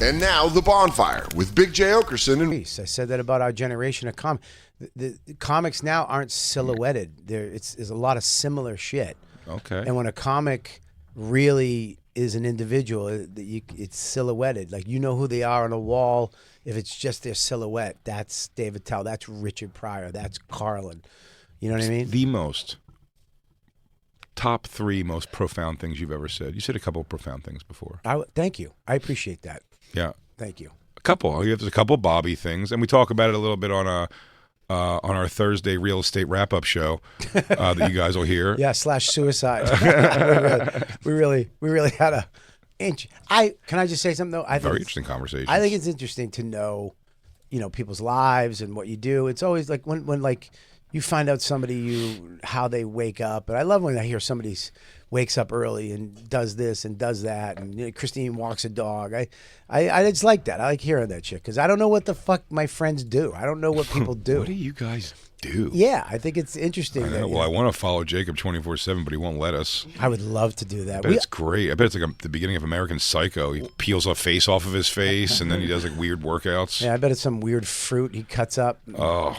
And now, The Bonfire with Big J. Okerson. And I said that about our generation of comics. The comics now aren't silhouetted. There's a lot of similar shit. Okay. And when a comic really is an individual, it's silhouetted. Like, you know who they are on a wall. If it's just their silhouette, that's Dave Attell. That's Richard Pryor. That's Carlin. You know what I mean? The top 3 most profound things you've ever said. You said a couple of profound things before. Thank you. I appreciate that. Yeah. Thank you. A couple. There's a couple Bobby things, and we talk about it a little bit on our Thursday real estate wrap-up show that you guys will hear. Yeah, /suicide. we really had a inch. Can I just say something though? Very interesting conversation. I think it's interesting to know, people's lives and what you do. It's always like when like you find out how they wake up, and I love when I hear somebody wakes up early and does this and does that, and Christine walks a dog. I just like that. I like hearing that shit because I don't know what the fuck my friends do. I don't know what people do. What do you guys do? Yeah, I think it's interesting. I want to follow Jacob 24/7, but he won't let us. I would love to do that. I bet it's great. I bet it's like the beginning of American Psycho. He peels a face off of his face, and then he does like weird workouts. Yeah, I bet it's some weird fruit he cuts up. Oh,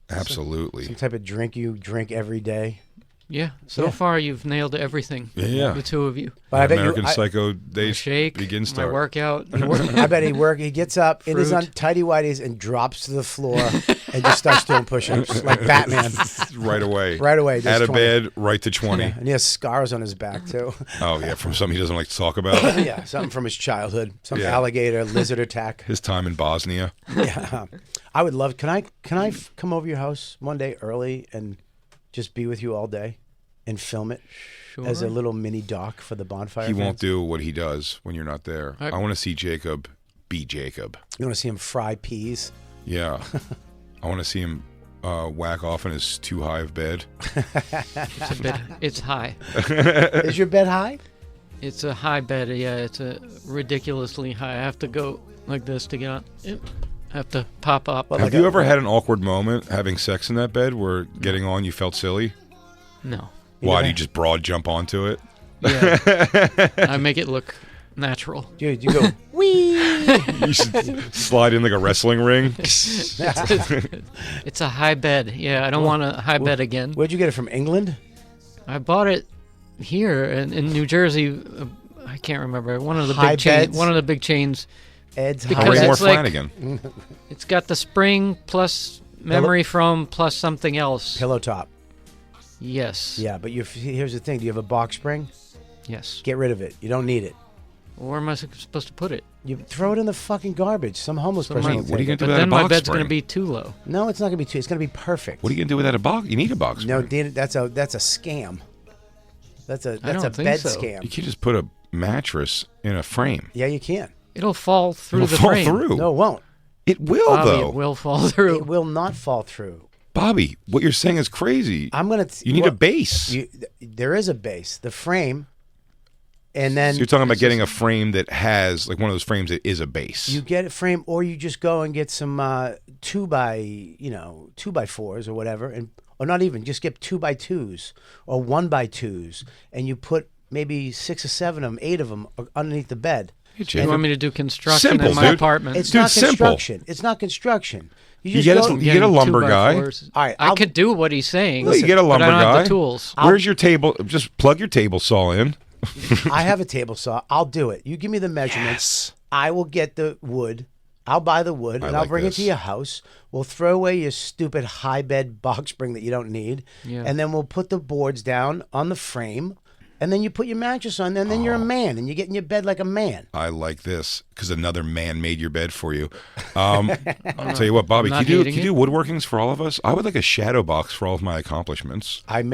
absolutely. Some type of drink you drink every day. Yeah. So far, you've nailed everything. Yeah. The two of you. But I bet American Psycho days shake, begins my to workout. I bet he gets up in his tidy whities and drops to the floor and just starts doing push-ups like Batman. right away. Right away. Out of 20. bed, right to 20. Yeah, and he has scars on his back too. Oh yeah, from something he doesn't like to talk about. Yeah, something from his childhood, some alligator, lizard attack. His time in Bosnia. Yeah, I would love. Can I come over your house one day early and just be with you all day and film it as a little mini doc for the Bonfire? He won't fans? do what he does when you're not there. I want to see Jacob be Jacob. You want to see him fry peas? Yeah. I want to see him whack off in his too high of bed. It's high. Is your bed high? It's a high bed. Yeah, it's a ridiculously high. I have to go like this to get on. I have to pop up. Have you ever had an awkward moment having sex in that bed where getting on you felt silly? No. Why do you just broad jump onto it? Yeah. I make it look natural. Dude, you go, wee! You should slide in like a wrestling ring. It's a high bed. Yeah, I don't want a high bed again. Where'd you get it from? England? I bought it here in New Jersey. I can't remember. One of the big chains. Ed's Because Raymore it's like- Flanagan. It's got the spring plus memory foam plus something else. Pillow top. Yes. Yeah, but here's the thing. Do you have a box spring? Yes. Get rid of it. You don't need it. Where am I supposed to put it? You throw it in the fucking garbage. Some homeless person will what are you take gonna it. do But without then a my box bed's going to spring? be too low. No, it's not going to be too. It's going to be perfect. What are you gonna do without a box? You need a box No, spring. Dan, that's a scam. That's a I don't think bed so. scam. You can't just put a mattress in a frame. Yeah, you can. It'll fall through It'll the fall frame. through. No, it won't. It will, Bobby, though. it will fall through. It will not fall through. Bobby, what you're saying is crazy. I'm gonna. You need a base. There is a base. The frame, and then So you're talking about getting a frame that has, like one of those frames that is a base. you get a frame, or you just go and get some 2x4s or whatever, or not even, just get 2x2s or 1x2s, and you put maybe 6 or 7 of them, 8 of them underneath the bed. Hey, You Jacob. want me to do construction Simple, in my dude. apartment? It's Dude, not simple. construction. It's not construction. You just get go- you get a lumber guy. 2x4s. All right, I could do what he's saying. Well, you get a but lumber I don't guy. have the tools. Where's your table? Just plug your table saw in. I have a table saw. I'll do it. You give me the measurements. I will get the wood. I'll buy the wood, and I'll like bring this. it to your house. We'll throw away your stupid high bed box spring that you don't need, Yeah. and then we'll put the boards down on the frame, and then you put your mattress on, and then you're a man, and you get in your bed like a man. I like this because another man made your bed for you. I'll tell you what, Bobby, I'm can not you hating do woodworkings for all of us? I would like a shadow box for all of my accomplishments. I've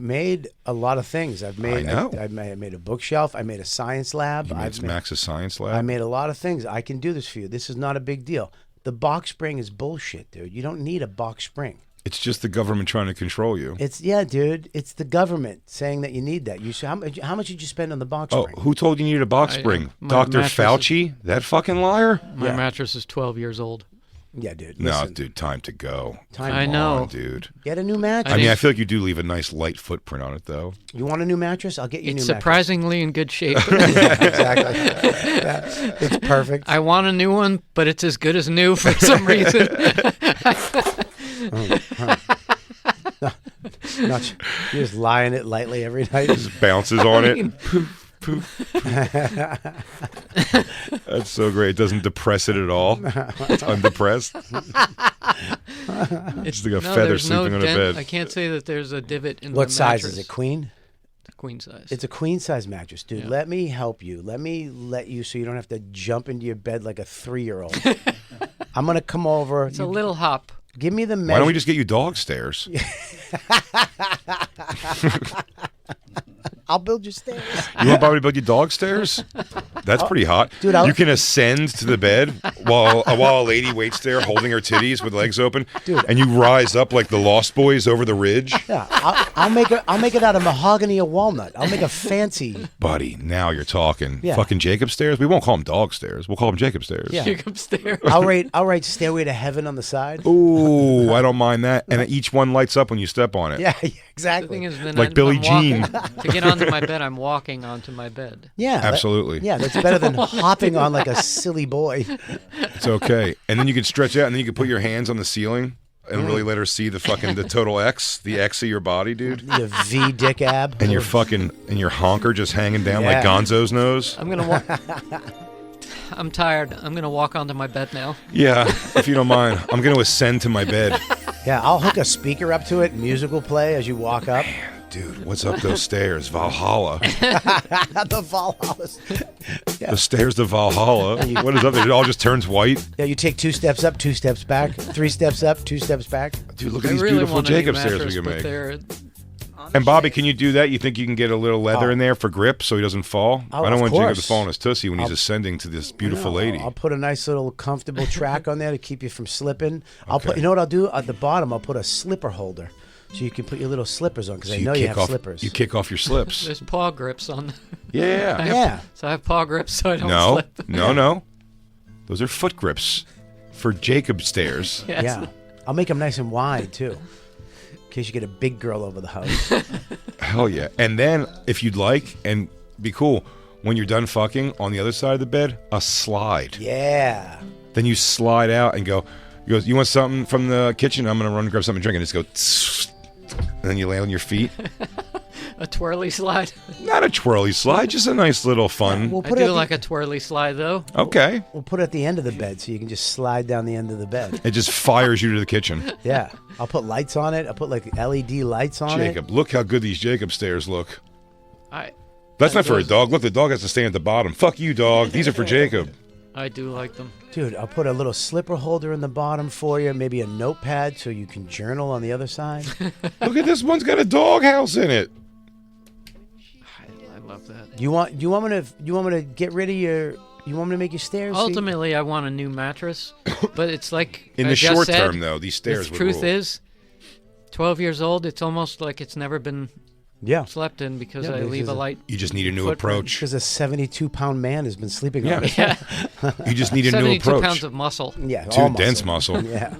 made a lot of things. I know. I made a bookshelf. I made a science lab. You made Max's science lab. I made a lot of things. I can do this for you. This is not a big deal. The box spring is bullshit, dude. You don't need a box spring. It's just the government trying to control you. Dude. It's the government saying that you need that. You how much did you spend on the box Oh, spring? who told you needed a box spring? my Dr. mattress Fauci? That fucking liar? My mattress is 12 years old. Yeah, dude. No, Listen, dude, time to go. I Come know. on, dude. get a new mattress. I mean, I feel like you do leave a nice light footprint on it, though. You want a new mattress? I'll get you a new It's surprisingly in good shape. mattress. Exactly. Yeah, it's perfect. I want a new one, but it's as good as new for some reason. Not, you just lie in it lightly every night. Just bounces on it. Poof, poof. That's so great. It doesn't depress it at all. It's undepressed. It's like a feather there's sleeping on a dent. bed. I can't say that there's a divot in the What size mattress. is it? Queen? Queen size. It's a queen size mattress, dude. Yeah. Let me help you. Let you so you don't have to jump into your bed like a 3-year-old. I'm gonna come over. It's a little hop. Give me the measure. Why don't we just get you dog stairs? I'll build your stairs. You want Bobby to build you dog stairs? That's pretty hot. Dude, you can ascend to the bed while a lady waits there holding her titties with legs open, Dude. and you rise up like the Lost Boys over the ridge. Yeah, I'll make it out of mahogany or walnut. I'll make a fancy. Buddy, now you're talking. Yeah. Fucking Jacob stairs? We won't call them dog stairs. We'll call them Jacob stairs. Yeah. Kick upstairs. I'll write Stairway to Heaven on the side. Ooh, I don't mind that. And each one lights up when you step on it. Yeah, The exactly. thing is, then Like Billie Jean. To get onto my bed, I'm walking onto my bed. Yeah, Absolutely. yeah, that's better than hopping on like a silly boy. It's okay. And then you can stretch out, and then you can put your hands on the ceiling and really let her see the total X, the X of your body, dude. The V dick ab. And your honker just hanging down like Yeah. Gonzo's nose. I'm gonna walk. I'm tired. I'm gonna walk onto my bed now. Yeah, if you don't mind, I'm going to ascend to my bed. Yeah, I'll hook a speaker up to it. Music will play as you walk up. Dude, what's up those stairs? Valhalla. The Valhalla. The stairs to Valhalla. What is up there? It all just turns white. Yeah, you take 2 steps up, 2 steps back, 3 steps up, 2 steps back. Dude, look at I these really beautiful want a new Jacob stairs we mattress, can but make. they're- And Bobby, can you do that? You think you can get a little leather Oh. in there for grip so he doesn't fall? Oh, I don't of want Jacob to course. fall on his tussie when he's ascending to this beautiful No, lady. I'll put a nice little comfortable track on there to keep you from slipping. I'll Okay. put. You know what I'll do at the bottom? I'll put a slipper holder, so you can put your little slippers on because So I know you kick have off, slippers. You kick off your slips. There's paw grips on. Yeah. Yeah. So I have paw grips so I don't No, slip. no. Those are foot grips for Jacob stairs. Yes. Yeah. I'll make them nice and wide too, in case you get a big girl over the house. Hell yeah. And then, if you'd like, and be cool, when you're done fucking, on the other side of the bed, a slide. Yeah. Then you slide out and go, he goes, you want something from the kitchen? I'm going to run and grab something to drink. And just go, tss, and then you lay on your feet. A twirly slide. Not a twirly slide, just a nice little fun. We'll I put it do at like a twirly slide though. Okay. We'll put it at the end of the bed so you can just slide down the end of the bed. It just fires you to the kitchen. Yeah. I'll put lights on it. I'll put like LED lights on Jacob, look how good these Jacob stairs look. I That's not for a dog. Look, the dog has to stand at the bottom. Fuck you, dog. These are for Jacob. do like them. it. Dude, I'll put a little slipper holder in the bottom for you, maybe a notepad so you can journal on the other side. Look at this one's got a dog house in it. I love that. You want me to get rid of your you want me to make your stairs? Ultimately, I want a new mattress, but it's like In I the just short said, term, though, these stairs The would truth rule. is, 12 years old. It's almost like it's never been Yeah. slept in because Yeah, I because leave a it's- light. You just need a new Footprint. approach. Because a 72-pound man has been sleeping Yeah. on it. Yeah, You just need a new 72 approach. pounds of muscle. Yeah. Too all dense muscle. Yeah.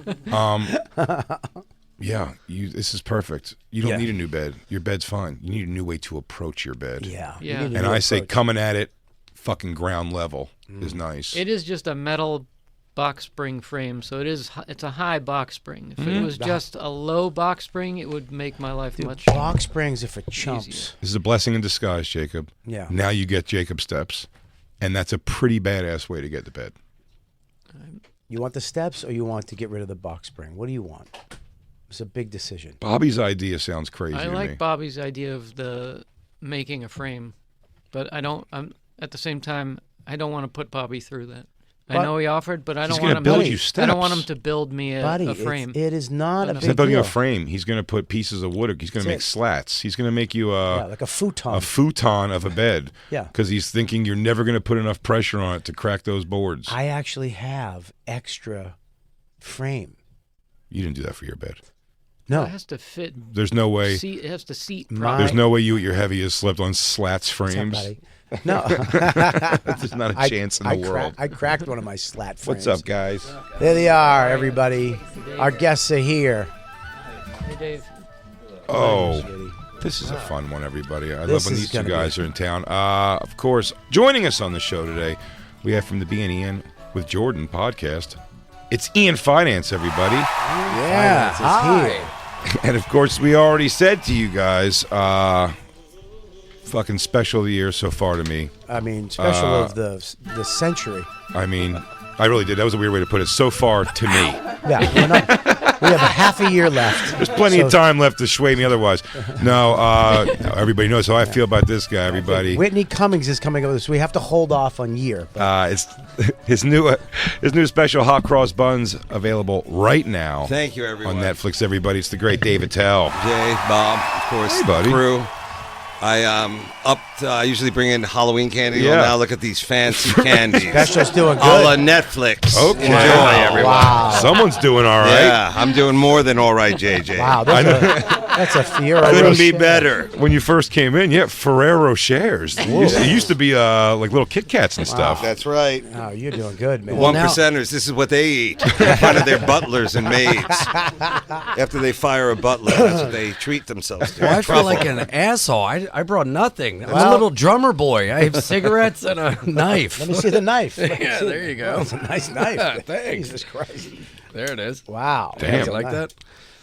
Yeah, this is perfect. You don't Yeah. need a new bed. Your bed's fine. You need a new way to approach your bed. Yeah. Yeah. You need a And new I say approach. coming at it fucking ground level is nice. It is just a metal box spring frame, so it's a high box spring. If it was just a low box spring, it would make my life Dude, much. box springs are for chumps. This is a blessing in disguise, Jacob. Yeah. Now you get Jacob steps. And that's a pretty badass way to get to bed. You want the steps or you want to get rid of the box spring? What do you want? It's a big decision. Bobby's idea sounds crazy I to me. like Bobby's idea of the making a frame, but I'm at the same time I don't want to put Bobby through that. I But- know he offered, but I He's don't gonna want him. build Buddy, you I don't want him steps. to build me Buddy, a frame. it is not a He's He's big not building deal. a frame. He's going to put pieces of wood. He's going to That's make it. slats. He's going to make you Yeah, like a futon. a futon of a bed. Yeah. Because he's thinking you're never going to put enough pressure on it to crack those boards. I actually have extra frame. You didn't do that for your bed. No. It has to fit. There's no way. It has to seat. There's no way you at your heaviest slept on slats What's up, frames. buddy? No. There's not a chance in the world. I cracked one of my slat frames. What's up, guys? There they are, everybody. Our guests are here. Hey, Dave. Oh, this is a fun one, everybody. I This love when is these two gonna guys are in town. Of course, joining us on the show today, we have from the B and Ian with Jordan podcast. It's Ian Fidance, everybody. Yeah. Hi. And of course, we already said to you guys, fucking special of the year so far to me. I mean, special of the century. I mean, I really did. That was a weird way to put it. So far to me. Yeah, we have a half a year left. There's plenty of time left to sway me otherwise. No, everybody knows how I feel about this guy, everybody. Whitney Cummings is coming over, so we have to hold off on year. It's his new special hot cross buns available right now. Thank you, everyone. On Netflix, everybody. It's the great Dave Attell. Jay, Bob, of course, Hey, buddy. crew. I usually bring in Halloween candy. Yeah. Well, now look at these fancy candies. Special's doing A la good. Netflix. Okay. Enjoy, Wow. everyone. Wow. Someone's doing all right. Yeah, I'm doing more than all right, JJ. Wow, that's a Fiero. Couldn't be Rocher. better. When you first came in, Ferrero shares. It used to be like little Kit Kats and stuff. That's right. Oh, you're doing good, man. One percenters, this is what they eat in front of their butlers and maids. After they fire a butler, that's what they treat themselves to. Well, I feel like an asshole. I brought nothing. I'm Well- a little drummer boy. I have cigarettes and a knife. Let me see the knife. Yeah, there you go. That's a nice knife. Thanks. Jesus Christ. There it is. Wow. Damn. That's You a like knife. that?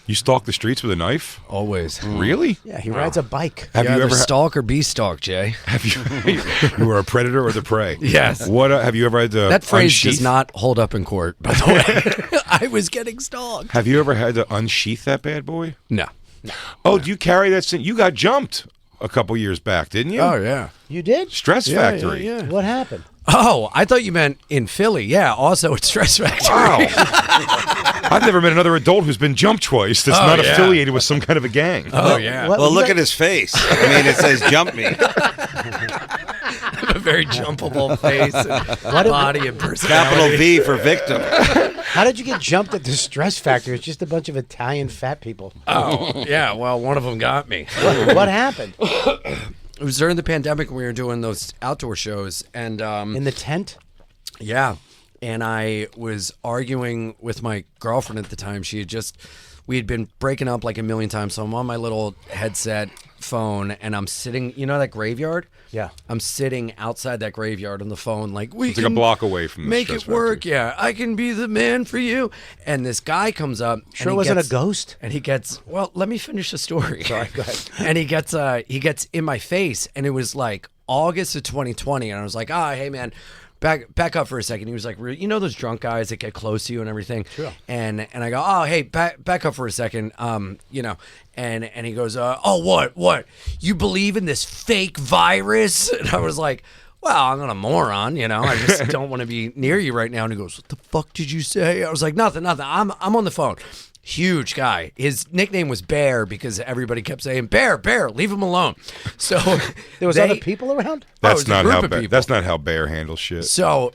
You stalk the streets with a knife? Always. Really? Yeah, he rides a bike. Have you you either ever? stalk or be stalked, Jay? Have you? You were a predator or the prey? Yes. What have you ever had to? That phrase unsheath? does not hold up in court, by the way. I was getting stalked. Have you ever had to unsheath that bad boy? No. Oh, do you carry that? You got jumped a couple years back, didn't you? Oh, yeah. You did? Stress Factory. Yeah. What happened? Oh, I thought you meant in Philly. Yeah, also at Stress Factory. Wow. I've never met another adult who's been jumped twice that's Oh, not yeah. affiliated with some kind of a gang. Oh, yeah. What- Well, you look got- at his face. I mean, it says jump me. I have a very jumpable face and body and personality. Capital V for victim. How did you get jumped at the Stress Factory? It's just a bunch of Italian fat people. Oh, yeah. Well, one of them got me. What happened? It was during the pandemic when we were doing those outdoor shows, and In the tent? yeah, and I was arguing with my girlfriend at the time. We had been breaking up like a million times, so I'm on my little headset phone, and I'm sitting, you know that graveyard? Yeah. I'm sitting outside that graveyard on the phone, like, we It's like a can block away from the make Stress it work. Factory. Yeah, I can be the man for you. And this guy comes up. Sure and it he wasn't gets- a ghost? And he gets, well, let me finish the story. Sorry, go ahead. And he gets in my face, and it was like August of 2020, and I was like, hey man, back up for a second. He was like, you know those drunk guys that get close to you and everything? Sure. And I go, oh hey, back up for a second. You know, and he goes, oh what? You believe in this fake virus? And I was like, well, I'm not a moron, you know. I just don't want to be near you right now. And he goes, what the fuck did you say? I was like, nothing. I'm on the phone. Huge guy. His nickname was Bear because everybody kept saying, Bear, leave him alone. So There was other people around? it That's was a not group how. of people. That's not how Bear handles shit. So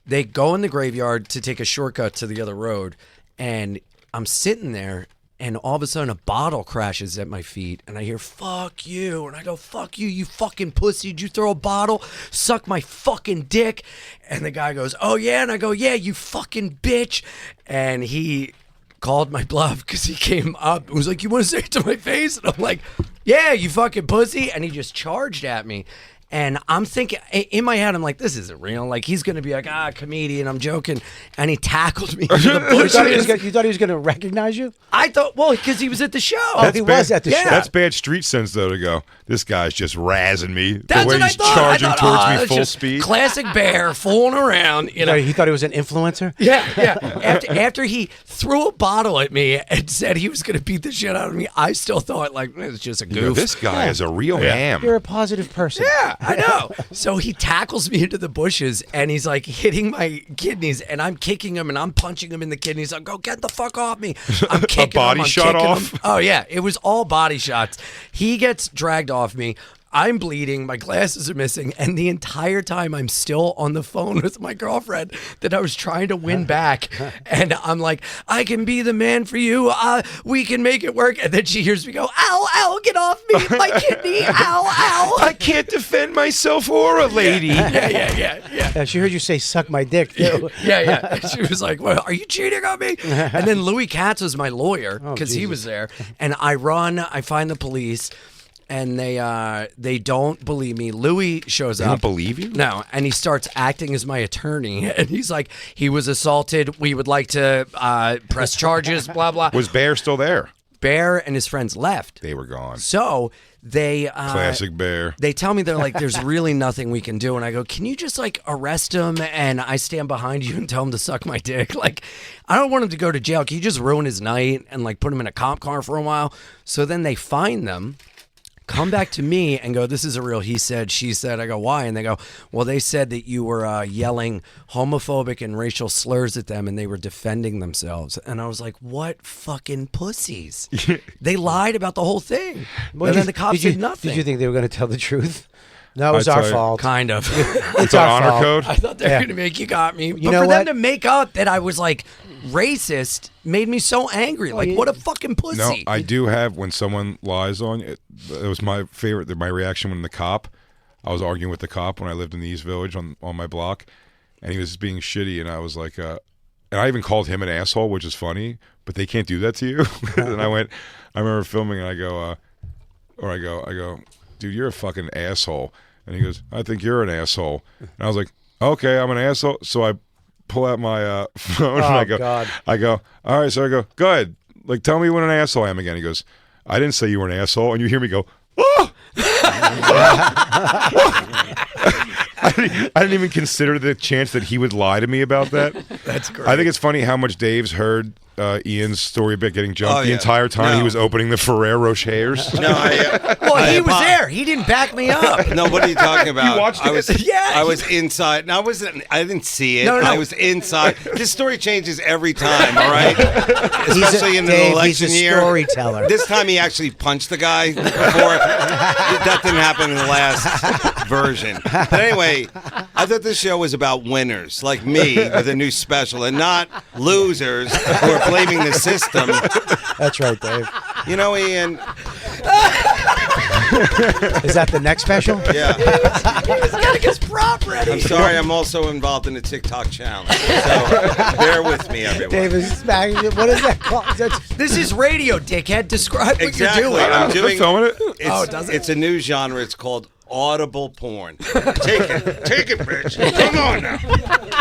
they go in the graveyard to take a shortcut to the other road, and I'm sitting there, and all of a sudden a bottle crashes at my feet, and I hear, fuck you. And I go, fuck you, you fucking pussy. Did you throw a bottle? Suck my fucking dick. And the guy goes, oh yeah. And I go, yeah, you fucking bitch. And he called my bluff because he came up. It was like, you want to say it to my face? And I'm like, yeah, you fucking pussy. And he just charged at me. And I'm thinking, in my head, I'm like, this isn't real. Like, he's going to be like, comedian, I'm joking. And he tackled me into the You thought he was bushes. going to recognize you? I thought, well, because he was at the show. Oh, he was at the show. That's bad street sense, though, to go, this guy's just razzing me. That's the way what I he's thought. charging I thought, towards me it's full just speed. Classic Bear, fooling around, you know. He thought he was an influencer? Yeah. After he threw a bottle at me and said he was going to beat the shit out of me, I still thought, like, it's just a You know, goof. this guy is a real ham. You're a positive person. Yeah, I know. So he tackles me into the bushes, and he's like hitting my kidneys, and I'm kicking him, and I'm punching him in the kidneys. I go, get the fuck off me! I'm kicking body him. I'm shot kicking off? him. Oh yeah, it was all body shots. He gets dragged off me. I'm bleeding, my glasses are missing, and the entire time I'm still on the phone with my girlfriend that I was trying to win back. And I'm like, I can be the man for you. We can make it work. And then she hears me go, ow, ow, get off me, my kidney, ow, ow. I can't defend myself or a lady. Yeah, she heard you say "suck my dick" too. Yeah. She was like, well, are you cheating on me? And then Louis Katz was my lawyer because he was there. And I find the police. And they don't believe me. Louis shows up. They don't believe you? No, and he starts acting as my attorney. And he's like, he was assaulted. We would like to press charges, blah, blah. Was Bear still there? Bear and his friends left. They were gone. So they... Classic Bear. They tell me, they're like, there's really nothing we can do. And I go, can you just like arrest him and I stand behind you and tell him to suck my dick? Like, I don't want him to go to jail. Can you just ruin his night and like put him in a cop car for a while? So then they find them. Come back to me and go, this is a real he said, she said. I go, why? And they go, well, they said that you were yelling homophobic and racial slurs at them and they were defending themselves. And I was like, what fucking pussies? They lied about the whole thing. Well, and then the cops did nothing. Did you think they were going to tell the truth? No, it was I our tell you. fault. Kind of. It's on our honor fault. code? I thought they were Yeah. going to make you got me. But know for what? them to make up that I was like racist made me so angry. Like, what a fucking pussy. No, I do have, when someone lies on you, it was my favorite, my reaction when I was arguing with the cop when I lived in the East Village on my block, and he was being shitty, and I was like, and I even called him an asshole, which is funny, but they can't do that to you. And I remember filming, and I go, dude, you're a fucking asshole. And he goes, I think you're an asshole. And I was like, okay, I'm an asshole. So I pull out my phone and I go, all right. So I go ahead. Like, tell me what an asshole I am again. He goes, I didn't say you were an asshole. And you hear me go, oh! I didn't even consider the chance that he would lie to me about that. That's great. I think it's funny how much Dave's heard Ian's story about getting jumped the yeah. entire time No. he was opening the Ferrero Rochers. No, Well, he was there. He didn't back me up. No, what are you talking about? You watched it? Yeah. I was inside. No, I didn't see it. No. I was inside. This story changes every time, all right? Especially in the election he's a year. storyteller. This time he actually punched the guy before. That didn't happen in the last version. But anyway, I thought this show was about winners like me with a new special and not losers who are blaming the system. That's right, Dave. You know, Ian. Is that the next special? Yeah. He was getting his prop ready. I'm sorry, I'm also involved in the TikTok challenge. So bear with me, everyone. Dave is smacking you. What is that called? This is radio, dickhead. Describe what Exactly. you're doing. I'm doing. filming it. It's, does it? It's a new genre. It's called audible porn. Take it, bitch. Come on now.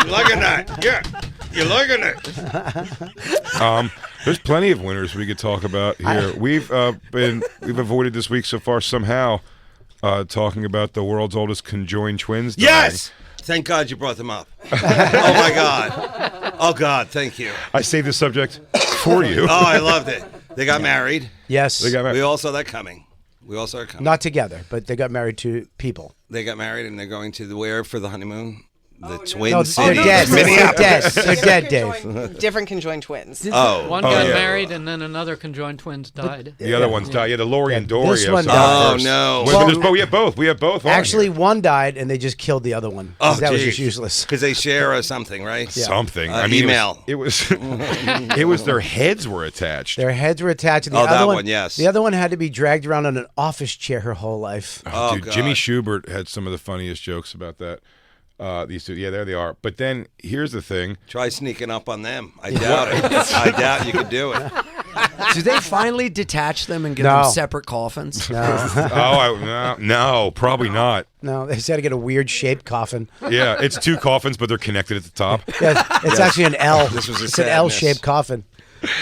You liking that? Yeah. You liking it? There's plenty of winners we could talk about here. We've avoided this week so far somehow talking about the world's oldest conjoined twins. dying. Yes. Thank God you brought them up. Oh my God. Oh God. Thank you. I saved the subject for you. Oh, I loved it. They got married. Yes. They got married. We all saw that coming. We all saw it coming. Not together, but they got married to people. They got married and they're going to where for the honeymoon? The Twin No, they're Cities. dead. They're Minneapolis. dead. They're dead, Dave. Different conjoined twins. Oh. One got married, and then another conjoined twins died. The other ones died. Yeah, the Lori and Dory. This one episode died. Oh, first. no. Well, we have both. We have both. on Actually, here. one died, and they just killed the other one. Oh, that was just geez. useless. Because they share something, right? something. Email. It was it was their heads were attached. Their heads were attached. And the Oh, other that one, one, yes. The other one had to be dragged around on an office chair her whole life. Oh, Dude, God. Jimmy Schubert had some of the funniest jokes about that. These two, yeah, there they are. But then here's the thing. Try sneaking up on them. I doubt it. I doubt you could do it. Do they finally detach them and give No. them separate coffins? No, probably not. No, they just had to get a weird shaped coffin. Yeah, it's two coffins, but they're connected at the top. Yeah, it's actually an L. This was a it's an sadness. L-shaped coffin.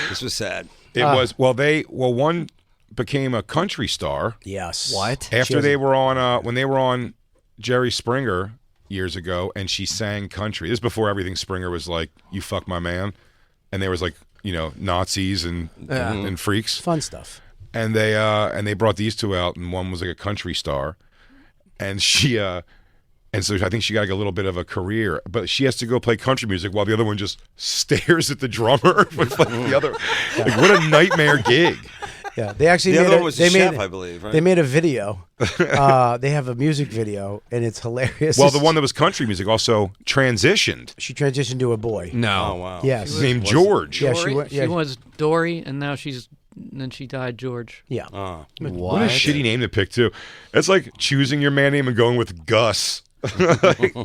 This was sad. It was one became a country star Yes. What? after they were on when they were on Jerry Springer years ago, and she sang country. This is before everything Springer was like, "You fuck my man," and there was like, Nazis and freaks. Fun stuff. And they brought these two out, and one was like a country star, and she and so I think she got like a little bit of a career, but she has to go play country music while the other one just stares at the drummer with like the other. Like, what a nightmare gig. Yeah, they actually The made other a, one was they the made chef, I believe, right? They made a video. They have a music video, and it's hilarious. Well, the one that was country music also transitioned. she transitioned to a boy. No. Oh wow. Yes. His name George. Yeah, Dory? she was Dory, and now then she died George. Yeah. What a shitty name to pick too. It's like choosing your man name and going with Gus. Like,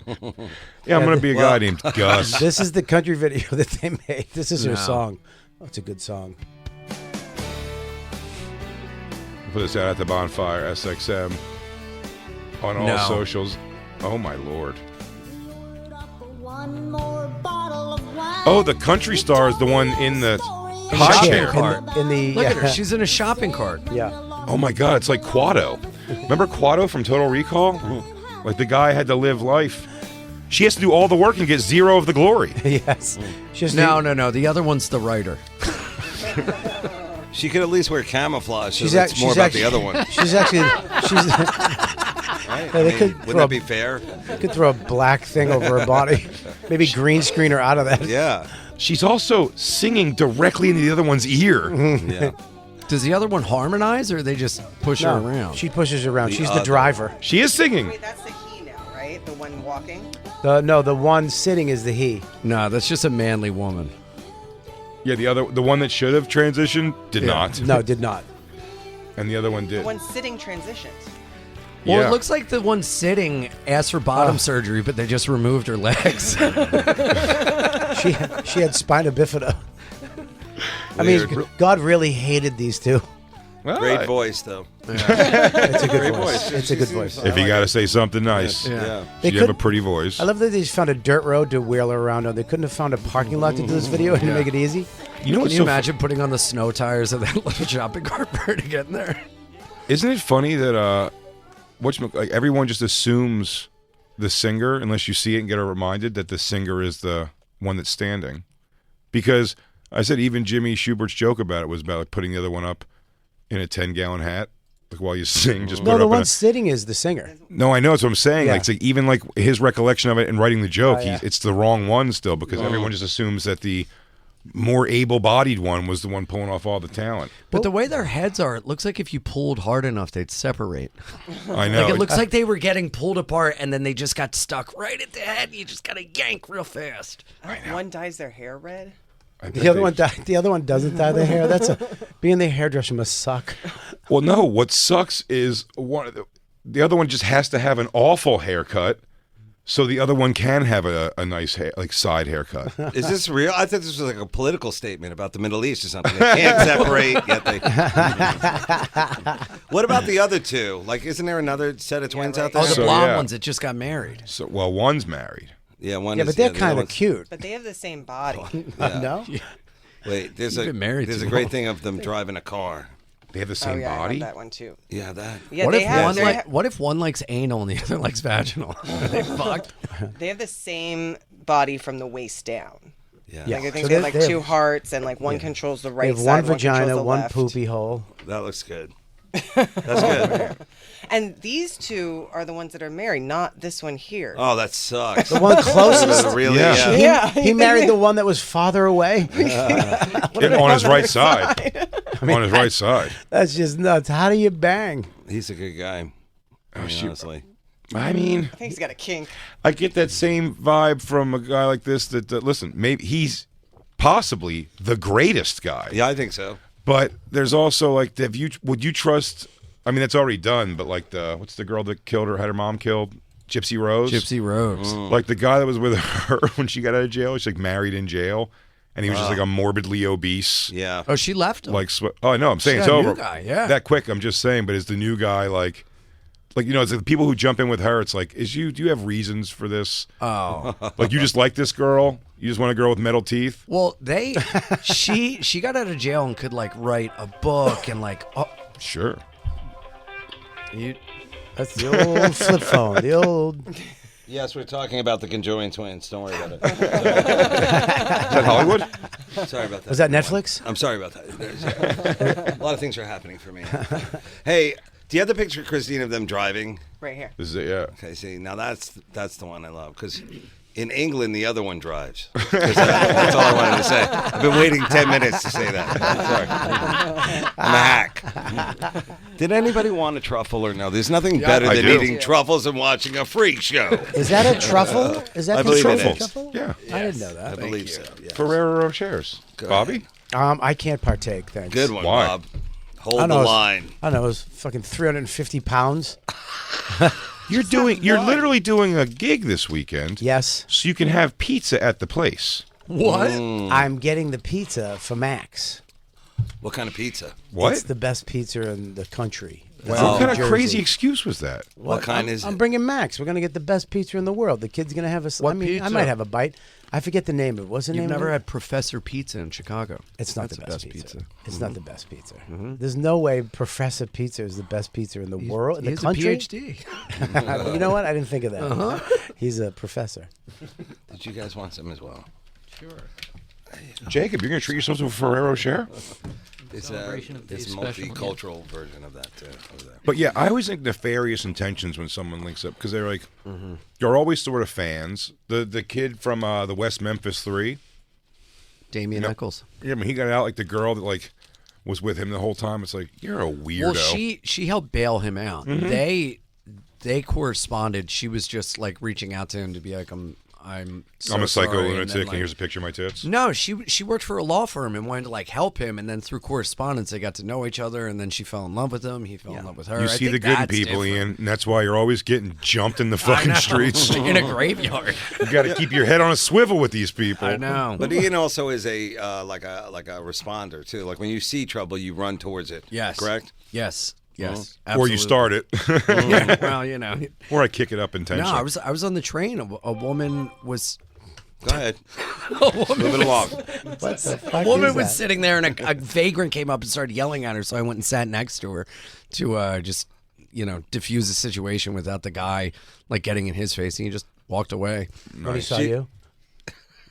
yeah, I'm gonna be a guy named Gus. This is the country video that they made. This is her song. Oh, it's a good song. Put this out at the Bonfire SXM on all socials. Oh my lord. Oh, the country star is the one in the high shopping chair. cart. In the Look yeah. at her. She's in a shopping cart. Yeah. Oh my god, it's like Quado. Remember Quado from Total Recall? Like the guy had to live life. She has to do all the work and get zero of the glory. Yes. She's No. The other one's the writer. She could at least wear camouflage. So She's that's ac- more she's about actually- the other one. She's actually Right? Yeah, they could Wouldn't throw that be fair? could throw a black thing over her body. Maybe green screen her out of that. Yeah. She's also singing directly into the other one's ear. Yeah. Does the other one harmonize, or they just push her around? She pushes her around. The She's the other. driver. She is singing. Wait, that's the he now, right? The one walking? The one sitting is the he. No, that's just a manly woman. Yeah, the one that should have transitioned did not. No, did not. And the other one did. The one sitting transitioned. Well, Yeah. it looks like the one sitting asked for bottom surgery, but they just removed her legs. She had spina bifida. I mean, Weird. God really hated these two. Well, Great voice, though. It's a good Great voice. voice. It's a good voice. If you got to say something nice, Yeah. They you have a couldn't- pretty voice. I love that they just found a dirt road to wheel her around on. They couldn't have found a parking lot to do this video and make it easy. You know Can what's you so imagine putting on the snow tires of that little shopping cart for her to get in there? Isn't it funny that like everyone just assumes the singer unless you see it and get reminded that the singer is the one that's standing? Because I said even Jimmy Schubert's joke about it was about like putting the other one up in a 10-gallon hat, like while you sing. Just put No, it the up. one sitting is the singer. No, I know that's what I'm saying. Yeah. Like it's like even like his recollection of it and writing the joke, Oh, yeah. it's the wrong one still because everyone just assumes that the more able-bodied one was the one pulling off all the talent. But the way their heads are, it looks like if you pulled hard enough, they'd separate. I know. Like it looks like they were getting pulled apart, and then they just got stuck right at the head. You just gotta yank real fast. One dyes their hair red. I bet The other they- one, the other one doesn't dye their hair. Being the hairdresser must suck. Well, no. What sucks is the other one just has to have an awful haircut, so the other one can have a nice side haircut. Is this real? I thought this was like a political statement about the Middle East or something. They can't separate, yet they. What about the other two? Like, isn't there another set of twins out there? Oh, the So, blonde yeah. ones that just got married. So, well, one's married. Yeah, one. Yeah, is, but they're the other kind of one's- cute. But they have the same body. No? Wait, there's You've been married there's too a great long. thing of them driving a car. They have the Oh same yeah, I body. have that one too. Yeah, that. Yeah, what they if have. one they what if one likes anal and the other likes vaginal? Are they fucked? they have the same body from the waist down. Yeah, Yeah. Like I think So they have like they have- two hearts, and like one controls the They right have side, one controls vagina, the one left. poopy hole. that looks good. That's good. And these two are the ones that are married, not this one here. Oh, that sucks. The one closest. Really? Yeah. Yeah. He married the one that was farther away. On his right side. On his right side. That's just nuts. How do you bang? He's a good guy. Honestly. I mean, I think he's got a kink. I get that same vibe from a guy like this. That listen, maybe he's possibly the greatest guy. Yeah, I think so. But there's also like, would you trust? I mean, that's already done. But like what's the girl that killed her? Had her mom killed? Gypsy Rose. Gypsy Rose. Like the guy that was with her when she got out of jail. She's like married in jail, and he was just like a morbidly obese. Yeah. Oh, she left him. Like oh no, I'm saying She it's got a new over. guy, yeah. That quick. I'm just saying. But is the new guy like you know? It's like the people who jump in with her. It's like, do you have reasons for this? Oh. Like you just like this girl? You just want a girl with metal teeth? Well, she got out of jail and could like write a book and like Sure. That's the old flip phone. The old. Yes, we're talking about the Conjuring twins. Don't worry about it. Is that Hollywood? Sorry about that. Was that Netflix? I'm sorry about that. A lot of things are happening for me. Hey, do you have the picture, Christine, of them driving? Right here. This is it. Yeah. Okay, see, now that's the one I love because In England, the other one drives. That's all I wanted to say. I've been waiting 10 minutes to say that. Sorry. I'm a hack. Did anybody want a truffle or no? There's nothing better I than do. eating truffles and watching a freak show. Is that a truffle? Is that I believe it considered is. truffle? Yeah. I didn't know that. I believe so. Ferrero Rochers. Bobby? I can't partake, thanks. Good one, Why? Bob. I Hold don't the know, line. I don't know. It was fucking 350 pounds. You're literally doing a gig this weekend. Yes. So you can have pizza at the place. What? I'm getting the pizza for Max. What kind of pizza? What? It's the best pizza in the country. What New kind of Jersey. crazy excuse was that? What kind is I'm it? bringing Max. We're gonna get the best pizza in the world. The kid's gonna have a. What I mean, I pizza? might have a bite. I forget the name of it. What's the You've name? never of it? had Professor Pizza in Chicago. It's not That's the best pizza. pizza. It's not the best pizza. There's no way Professor Pizza is the best pizza in the world, in the He's country. a PhD. You know what? I didn't think of that. He's a professor. Did you guys want some as well? Jacob, you're going to treat yourself to a Ferrero Rocher? It's Celebration of it's a the special, yeah. multicultural version of that, too. But yeah, I always think nefarious intentions when someone links up because they're like, you're always sort of fans. The kid from the West Memphis 3, Damien Eccles. yeah, I mean, he got out like the girl that like was with him the whole time. It's like, you're a weirdo. Well, she helped bail him out. They corresponded. She was just like reaching out to him to be like, I'm so I'm a psycho sorry. And lunatic, then, and here's a picture of my tits. No, she worked for a law firm and wanted to like help him, and then through correspondence they got to know each other, and then she fell in love with him. He fell in love with her. You I see think the good in that's people, different. Ian, and that's why you're always getting jumped in the I fucking know. streets. in a graveyard. You got to keep your head on a swivel with these people. I know. But Ian also is a like a responder too. Like when you see trouble, you run towards it. Yes. Correct. Yes. Yes. Or you start it, Yeah, well, you know. or I kick it up No, intentionally. I was on the train. A woman was. Go ahead. Move it along. What the fuck A woman is was that? sitting there, and a vagrant came up and started yelling at her. So I went and sat next to her to just, diffuse the situation without the guy like getting in his face. And he just walked away. When he saw you.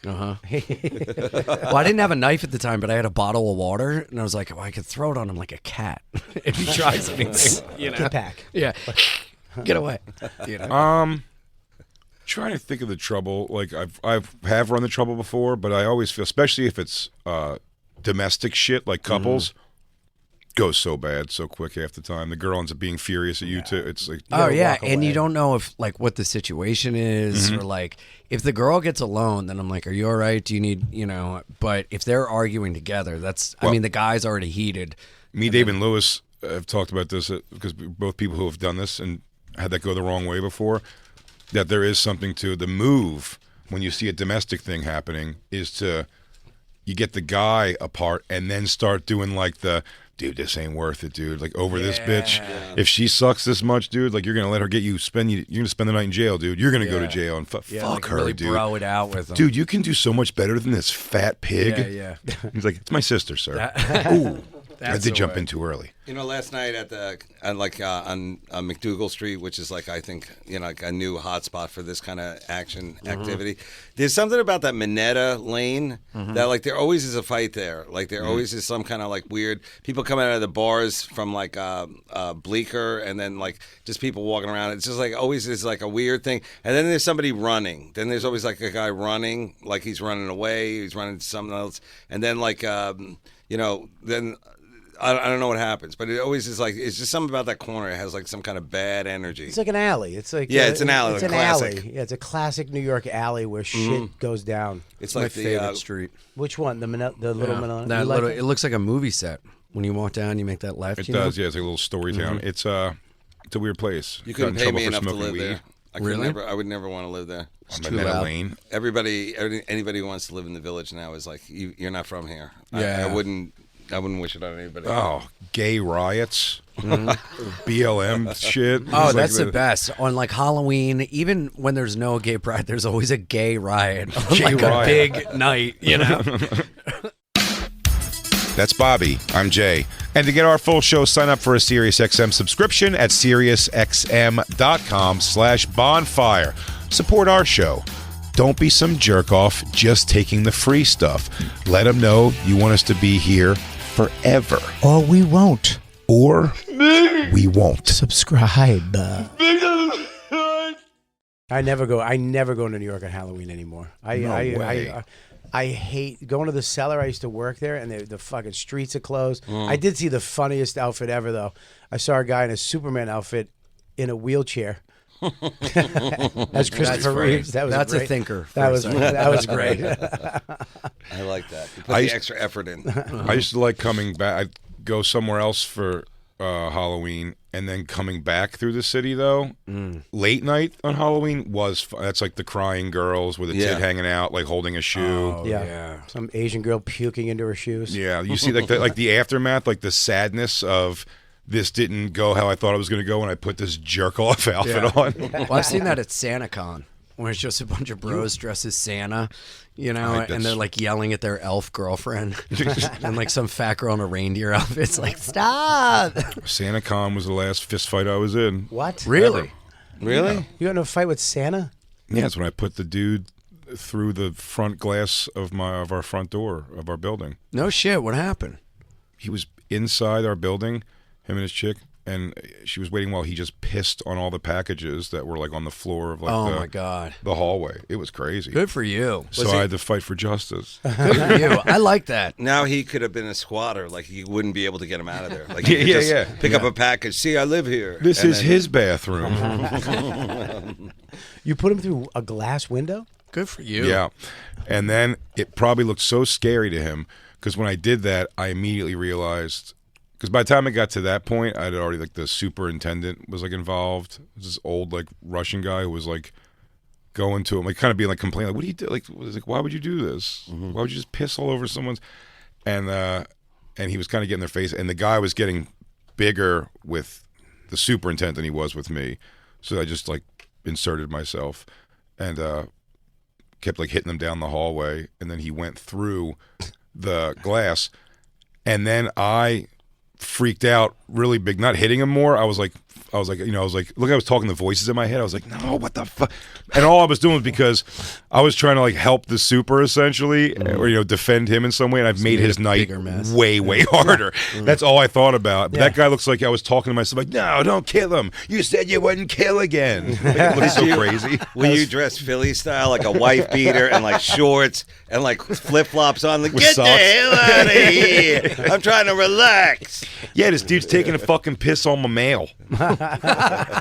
Well, I didn't have a knife at the time, but I had a bottle of water, and I was like, I could throw it on him like a cat if he tries anything. Get back. Yeah, get away. Trying to think of the trouble. Like I've run the trouble before, but I always feel, especially if it's domestic shit, like couples, goes so bad so quick half the time. The girl ends up being furious at you too. It's like, Oh yeah, walk and you away. don't know if like what the situation is, or like if the girl gets alone, then I'm like, are you all right? Do you need, But if they're arguing together, I mean, the guy's already heated. me, Dave, and Lewis have talked about this because we're both people who have done this and had that go the wrong way before. That there is something to the move when you see a domestic thing happening is you get the guy apart and then start doing like dude, this ain't worth it, dude. Like over this bitch. If she sucks this much, dude, like you're gonna let her get you're gonna spend the night in jail, dude. You're gonna go to jail and fuck Like, her, really dude. bro it out with them. Dude, you can do so much better than this fat pig. Yeah. He's like, it's my sister, sir. Ooh, I That's did the jump way. in too early. Last night on McDougal Street, which is like I think like a new hotspot for this kind of action activity. There's something about that Minetta lane that like there always is a fight there. Like there always is some kind of like weird people coming out of the bars from like Bleecker, and then like just people walking around. It's just like always is like a weird thing. And then there's somebody running. Then there's always like a guy running, like he's running away. He's running to something else. And then like then. I don't know what happens, but it always is like it's just something about that corner. It has like some kind of bad energy. It's like an alley. It's like it's an alley. It's like an classic. alley. Yeah, it's a classic New York alley where shit goes down. It's My like the favorite street. Which one? The little Manila. That You like little, it? it looks like a movie set. When you walk down, you make that left. It you know? does, yeah. It's like a little story town. It's a weird place. You Got in couldn't pay trouble me for enough to smoking live weed. there. Really? I would never want to live there. On too Minetta loud. Lane. Anybody who wants to live in the village now is like you're not from here. Yeah. I wouldn't wish it on anybody. Oh, gay riots, BLM shit. Oh, It's that's like the best. On like Halloween, even when there's no gay pride, there's always a gay riot. On Gay like riot. a big night, you know? That's Bobby. I'm Jay. And to get our full show, sign up for a SiriusXM subscription at SiriusXM.com/bonfire. Support our show. Don't be some jerk off just taking the free stuff. Let them know you want us to be here forever. Or we won't. Or we won't. Subscribe. I never go to New York on Halloween anymore. I hate going to the Cellar. I used to work there, and the fucking streets are closed. I did see the funniest outfit ever, though. I saw a guy in a Superman outfit in a wheelchair. That's Christopher Reeves. That's a thinker. That was great. I like that. You put the extra effort in. I used to like coming back. I'd go somewhere else for Halloween, and then coming back through the city, though. Late night on Halloween was that's like the crying girls with a tit hanging out, like holding a shoe. Oh, yeah. Some Asian girl puking into her shoes. Yeah, you see like the aftermath, like the sadness of this didn't go how I thought it was going to go when I put this jerk-off outfit on. Well, I've seen that at SantaCon, where it's just a bunch of bros dressed as Santa, and they're like yelling at their elf girlfriend, and like some fat girl in a reindeer outfit. It's like, stop! SantaCon was the last fist fight I was in. What? Really? Really? You got in a fight with Santa? Yeah, it's when I put the dude through the front glass of our front door of our building. No shit. What happened? He was inside our building, him and his chick, and she was waiting while he just pissed on all the packages that were like on the floor of like my God, the hallway. It was crazy. Good for you. So I had to fight for justice. Good for you. I like that. Now he could have been a squatter. Like he wouldn't be able to get him out of there. Like he could just pick up a package. See, I live here. This is his bathroom. You put him through a glass window? Good for you. Yeah. And then it probably looked so scary to him because when I did that, I immediately realized, because by the time I got to that point, I'd already, like, the superintendent was, like, involved. It was this old, like, Russian guy who was, like, going to him, like, kind of being, like, complaining, like, what do you do? Like, why would you do this? Why would you just piss all over someone's? And he was kind of getting their face, and the guy was getting bigger with the superintendent than he was with me. So I just, like, inserted myself and kept, like, hitting him down the hallway, and then he went through the glass, and then I freaked out really big, not hitting him more. I was like, look, I was talking to voices in my head. I was like, no, what the fuck? And all I was doing was because I was trying to like help the super essentially, or defend him in some way. And I've made his night way harder. That's all I thought about. But that guy looks like I was talking to myself like, no, don't kill him. You said you wouldn't kill again. It looks so crazy. Were you dressed Philly style, like a wife beater and like shorts and like flip flops on? Like, get socks. the hell out of here! I'm trying to relax. Yeah, this dude's taking a fucking piss on my mail.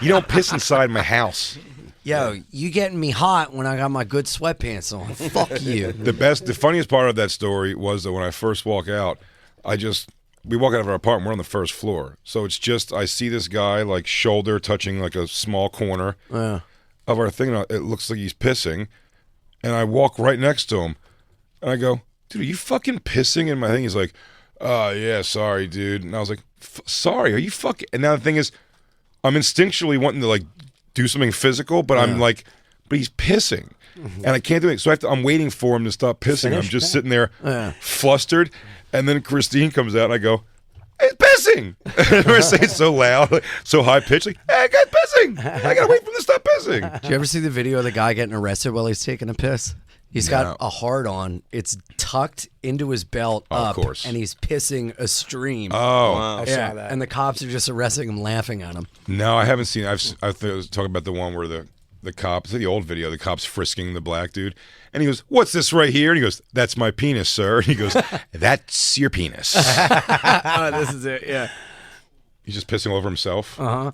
You don't piss inside my house. Yo, you getting me hot when I got my good sweatpants on. Fuck you. The funniest part of that story was that when I first walk out, we walk out of our apartment, we're on the first floor. So it's just, I see this guy like shoulder touching like a small corner of our thing. And it looks like he's pissing. And I walk right next to him and I go, dude, are you fucking pissing in my thing? He's like, yeah, sorry, dude. And I was like, sorry, are you fucking? And now the thing is, I'm instinctually wanting to like do something physical, but I'm like, but he's pissing, and I can't do it. So I'm waiting for him to stop pissing. I'm just sitting there, flustered, and then Christine comes out, and I go, "It's pissing!" And I say it so loud, so high pitched, like, "Hey, I got pissing! I gotta wait for him to stop pissing." Did you ever see the video of the guy getting arrested while he's taking a piss? He's got a hard on. It's tucked into his belt up, of course, and he's pissing a stream. Oh, wow. I saw that. And the cops are just arresting him, laughing at him. No, I haven't seen it. I was talking about the one where the cops, the old video, the cops frisking the black dude. And he goes, "What's this right here?" And he goes, "That's my penis, sir." And he goes, "That's your penis." Oh, this is it, yeah. He's just pissing all over himself. Oh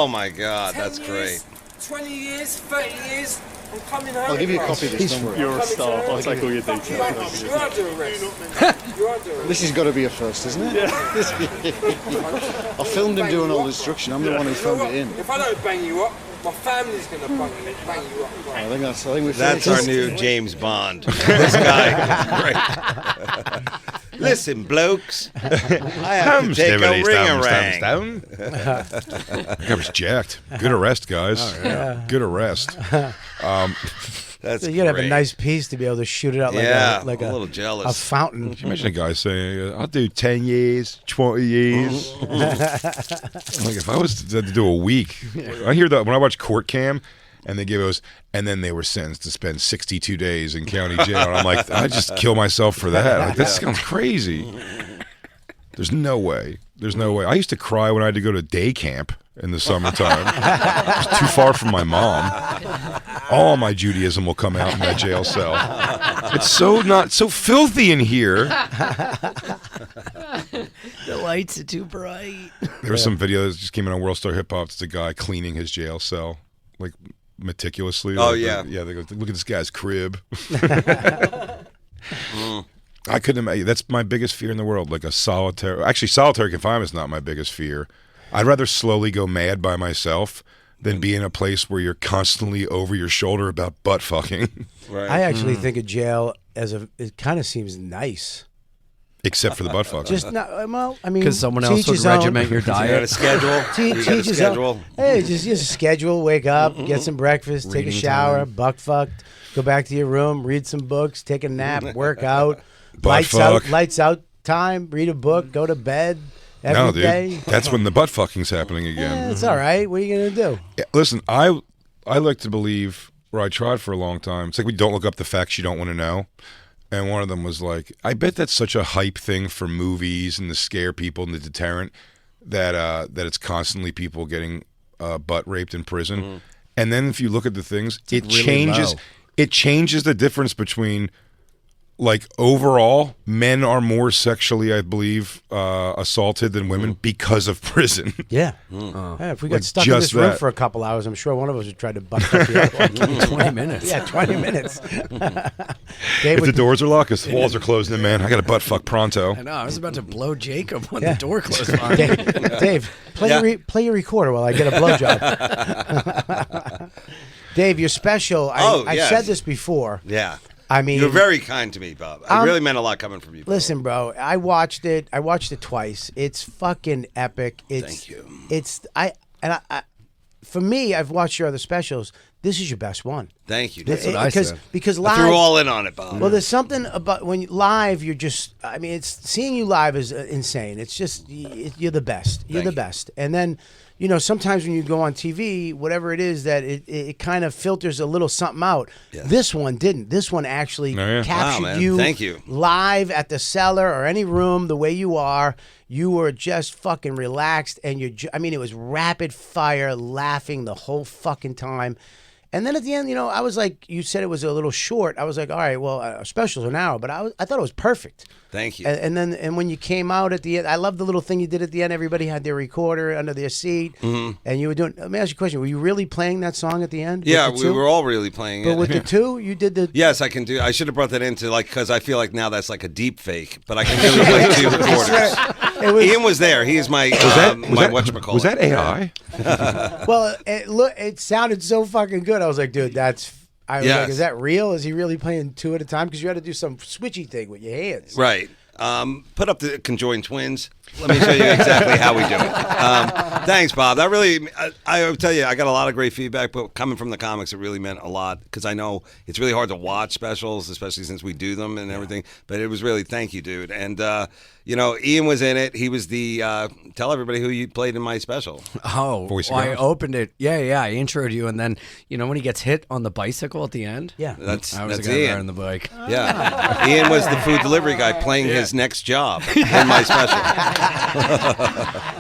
my God, that's great. 20 years, 30 years, I'm coming home. I'll give you a copy of this. You're a star. I'll take all your details. You're under arrest. You're under arrest. This has got to be a first, isn't it? Yeah. I filmed him doing all the instruction. I'm the one who filmed it in. If I don't bang you up, my family's going to bang you up. I think we That's our new James Bond. This guy. Great. Listen, blokes. I have to take a ring-a-rang. That was jacked. Good arrest, guys. Good arrest. That's So you gotta have great. a nice piece to be able to shoot it out like I'm a little jealous. a fountain. Can you imagine a guy saying, "I'll do 10 years, 20 years." Like if I was to do a week, I hear that when I watch Court Cam, and they give us, and then they were sentenced to spend 62 days in county jail. And I'm like, I'd just kill myself for that. Like that sounds crazy. There's no way. There's no way. I used to cry when I had to go to day camp. in the summertime. It's too far from my mom. All my Judaism will come out in that jail cell. It's so filthy in here. The lights are too bright. There was some video that just came in on World Star Hip Hop. It's the guy cleaning his jail cell, like meticulously. Oh, like, yeah. They go, look at this guy's crib. I couldn't imagine. That's my biggest fear in the world. Like solitary confinement is not my biggest fear. I'd rather slowly go mad by myself than be in a place where you're constantly over your shoulder about butt fucking. Right. I actually think a jail it kind of seems nice. Except for the butt fucking. Just not, well, I mean, Because someone else would regiment your You got a diet. schedule. You got a Teach his schedule. own. Hey, just schedule. Wake up, get some breakfast, take a Reading shower, time. buck fucked, go back to your room, read some books, take a nap, work out, Butt fuck. lights out time, read a book, go to bed every No, dude. day. That's when the butt fucking's happening again. It's all right. What are you gonna do? Yeah, listen, I like to believe, or I tried for a long time. It's like we don't look up the facts you don't want to know. And one of them was like, I bet that's such a hype thing for movies and to scare people and the deterrent that it's constantly people getting butt raped in prison. And then if you look at the things, it really changes. low. It changes the difference between. Like overall, men are more sexually, I believe, assaulted than women because of prison. Yeah. Yeah, if we got Like stuck in just this room that. for a couple hours, I'm sure one of us would try to butt fuck the other one. 20 minutes. Yeah, 20 minutes. If the doors are locked, because the walls are closing, then man, I got to butt fuck pronto. I know. I was about to blow Jacob when Yeah. the door closed on me. Dave, play your recorder while I get a blowjob. Dave, you're special. I yes. said this before. Yeah. I mean, You're very kind to me, Bob. It really meant a lot coming from you. Bob. listen, bro. I watched it twice. It's fucking epic. Thank you. For me, I've watched your other specials. This is your best one. Thank you. That's what I said. Because I live, threw all in on it, Bob. well, there's something about when live, you're just. I mean, it's seeing you live is insane. It's just you're the best. You're Thank the you. best. And then, sometimes when you go on TV, whatever it is, that it kind of filters a little something out. Yes. This one didn't. This one actually Oh, yeah. captured Wow, man. you. Thank you. Live at the cellar or any room, the way you are. You were just fucking relaxed, and it was rapid fire, laughing the whole fucking time. And then at the end, I was like, you said it was a little short. I was like, all right, well, our specials are an hour, but I thought it was perfect. Thank you. And when you came out at the end, I love the little thing you did at the end. Everybody had their recorder under their seat, and you were doing. Let me ask you a question: were you really playing that song at the end? Yeah, with the we two? were all really playing But it. with the two, you did the. Yes, I can do. I should have brought that into because I feel like now that's like a deep fake, but I can really play two recorders. It was, Ian was there. He is my my whatchamacallit. Was that AI? well, it sounded so fucking good. I was like, dude, that's. I was Yes. like, is that real? Is he really playing two at a time? Because you had to do some switchy thing with your hands. Right. Put up the conjoined twins. Let me show you exactly how we do it. Thanks, Bob. That really, I will tell you, I got a lot of great feedback, but coming from the comics, it really meant a lot because I know it's really hard to watch specials, especially since we do them and everything. But it was really, thank you, dude. And, Ian was in it. He was the, tell everybody who you played in my special. Oh, Voice of well, I God. opened it. Yeah, I introed you, and then when he gets hit on the bicycle at the end. Yeah. That's I was that's the guy Ian. riding the bike. Yeah. Ian was the food delivery guy playing his next job in my special.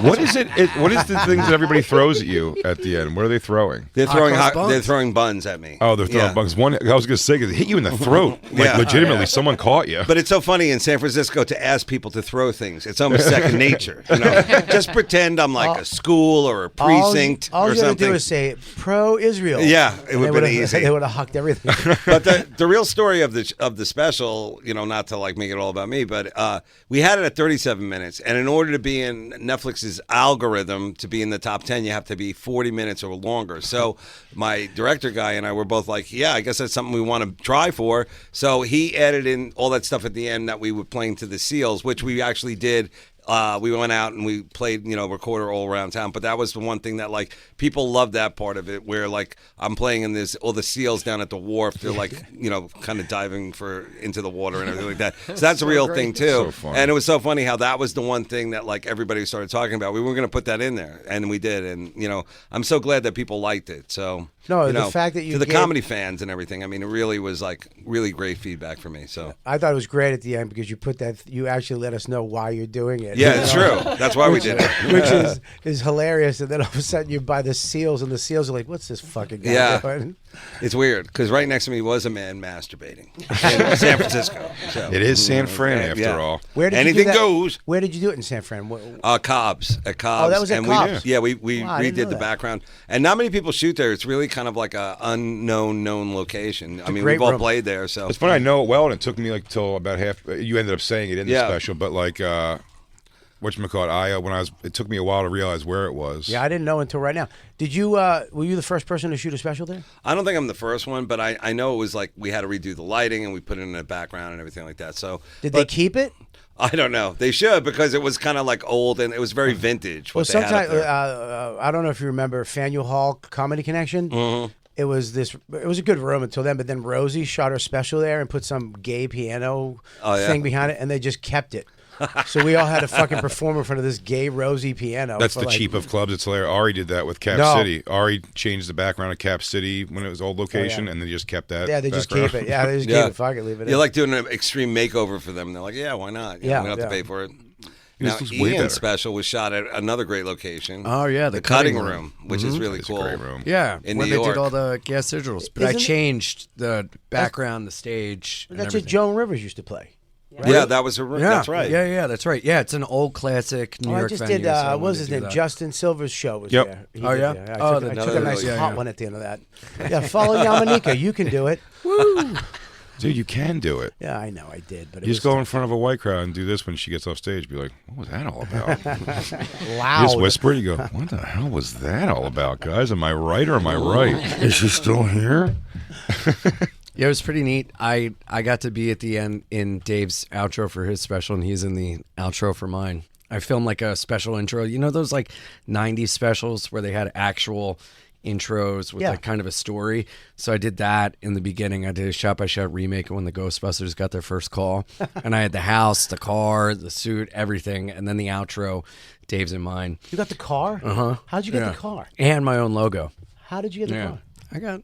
What is it? What is the things that everybody throws at you at the end? What are they throwing? They're Hot throwing cross buns. they're throwing buns at me. Oh, they're throwing Yeah. bugs. One, I was going to say, 'cause it hit you in the throat. Like, Yeah. legitimately, someone caught you. But it's so funny in San Francisco to ask people to throw things. It's almost second nature. Just pretend I'm like a school or a precinct all or you gotta something. do is say pro-Israel. Yeah, it And would've they been easy. They would have hucked everything. But the real story of the special, not to like make it all about me, but we had it at 37 minutes, and in order to be in Netflix's algorithm to be in the top 10, you have to be 40 minutes or longer. So my director guy and I were both like, yeah, I guess that's something we want to try for. So he added in all that stuff at the end that we were playing to the Seals, which we actually did. We went out and we played, recorder all around town. But that was the one thing that, like, people loved that part of it, where, like, I'm playing in all the Seals down at the wharf. They're, like, kind of diving into the water and everything like that. So that's a real thing, too. So fun. And it was so funny how that was the one thing that, like, everybody started talking about. We were going to put that in there, and we did. And, I'm so glad that people liked it. So, No, the fact that you to the gave- comedy fans and everything, I mean, it really was, like, really great feedback for me. So I thought it was great at the end because you actually let us know why you're doing it. it. Yeah, it's true. That's why we did it. Which is hilarious. And then all of a sudden you buy the seals, and the seals are like, "What's this fucking guy doing?" It's weird because right next to me was a man masturbating in San Francisco. So. It is San Fran after all. Where did Anything you do that? goes. Where did you do it in San Fran? Cobb's. At Cobb's. Oh, that was at Cobb's. We Wow, I didn't redid know the that. background, and not many people shoot there. It's really kind of like a known location. I mean, great we've all room. played there, so It's funny, I know it well, and it took me like till about half. You ended up saying it in the special, but like, whatchamacallit, it took me a while to realize where it was. Yeah, I didn't know until right now. Did you? Were you the first person to shoot a special there? I don't think I'm the first one, but I know it was like we had to redo the lighting and we put it in the background and everything like that. So Did they keep it? I don't know. They should because it was kind of like old and it was very vintage. Well, What they had up sometimes there. I don't know if you remember Faneuil Hall Comedy Connection. Mm-hmm. It was a good room until then, but then Rosie shot her special there and put some gay piano thing behind it, and they just kept it. So we all had to fucking perform in front of this gay Rosie piano. That's for the like, cheap of clubs. It's hilarious. Ari did that with Cap No. City. Ari changed the background of Cap City when it was old location, and they just kept that. Yeah, they just background. keep it. Yeah, they just keep it. Fuck it, leave it. You're in. like doing an extreme makeover for them. And they're like, yeah, why not? Yeah, we don't have to pay for it. This Now, looks way Ian's better. special was shot at another great location. Oh yeah, the cutting room, which is really It's cool. a great room. Yeah, in where New they York. did all the gas digitals, but I Isn't it- changed the background, the stage. and That's what everything. Joan Rivers used to play. Yeah, that was her. Yeah, That's right. Yeah, that's right. Yeah, it's an old classic New Oh, I York just venue. did. so I what was wanted his to do name? that. Justin Silver's show was Yep. there. He Oh, did, yeah? I Oh, took, the I took a another- nice yeah, hot yeah. one at the end of that. Yeah, follow Yamanika. You can do it. Woo! Dude, you can do it. Yeah, I know I did, but it You was just go in front of a white crowd and do this when she gets off stage. Be like, what was that all about? loud. You just whisper. You go, what the hell was that all about, guys? Am I right or am I right? Is she still here? Yeah, it was pretty neat. I got to be at the end in Dave's outro for his special, and he's in the outro for mine. I filmed like a special intro. You know those like 90s specials where they had actual intros with like kind of a story? So I did that in the beginning. I did a shot-by-shot remake of when the Ghostbusters got their first call. And I had the house, the car, the suit, everything. And then the outro, Dave's in mine. You got the car? Uh-huh. How'd you get the car? And my own logo. How did you get the car? I got,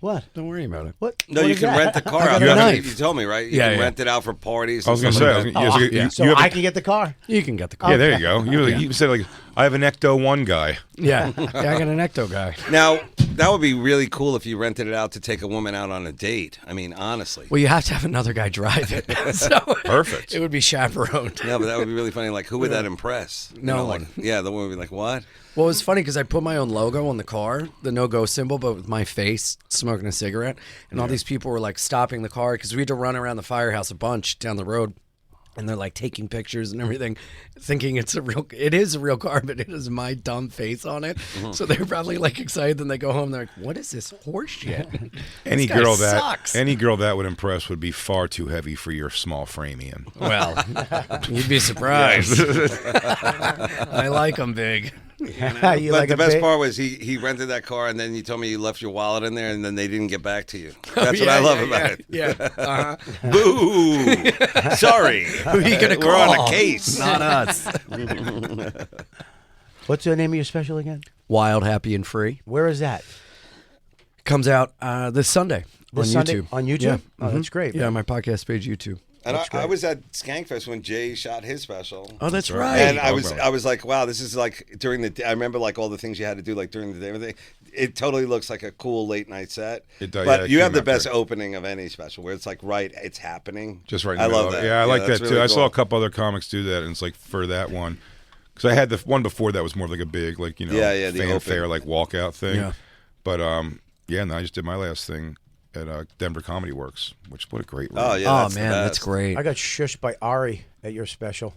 What? don't worry about it. What? No, what you is can that? rent the car I got out. a You knife. told me, right? You Yeah, can yeah. rent it out for parties. I was going to and say, stuff like that. you So have I a- can get the car? You can get the car. yeah, there you go. You said like, I have an Ecto 1 guy. Yeah. I got an Ecto guy. Now, that would be really cool if you rented it out to take a woman out on a date. I mean, honestly. Well, you have to have another guy drive it. So Perfect. It would be chaperoned. No, but that would be really funny. Like, who would that impress? You No know, one. Like, yeah, the woman would be like, what? Well, it's funny because I put my own logo on the car, the no-go symbol, but with my face smoking a cigarette. And all these people were like stopping the car because we had to run around the firehouse a bunch down the road. And they're like taking pictures and everything, thinking it is a real car, but it is my dumb face on it. So they're probably like excited. Then they go home, they're like, what is this horse shit? Any This guy girl sucks. that would impress would be far too heavy for your small frame, Ian. Well, you'd be surprised. I like them big. You But like the a best big- part was he rented that car, and then you told me you left your wallet in there, and then they didn't get back to you. That's what I love about it. Yeah. Uh-huh. Boo! Sorry. Who are you going to call? We're on a case. Not us. What's the name of your special again? Wild, Happy, and Free. Where is that? Comes out this Sunday This on Sunday? YouTube. On YouTube? Yeah. Oh, that's great. Yeah, my podcast page, YouTube. And I was at Skankfest when Jay shot his special. Oh, that's right. And I was like, wow, this is like during the day. I remember like all the things you had to do like during the day. Everything. It totally looks like a cool late night set. It does, but yeah, it you have came the out best great. opening of any special where it's like it's happening. Just right in I the middle love of that. it. Yeah, I like that that's too. really I saw cool. a couple other comics do that, and it's like for that one, because I had the one before that was more like a big, like, the fanfare, open. like walkout thing. Yeah. But and then I just did my last thing at Denver Comedy Works, which what a great room. Oh yeah, Oh, that's the man, that's best. great. I got shushed by Ari at your special.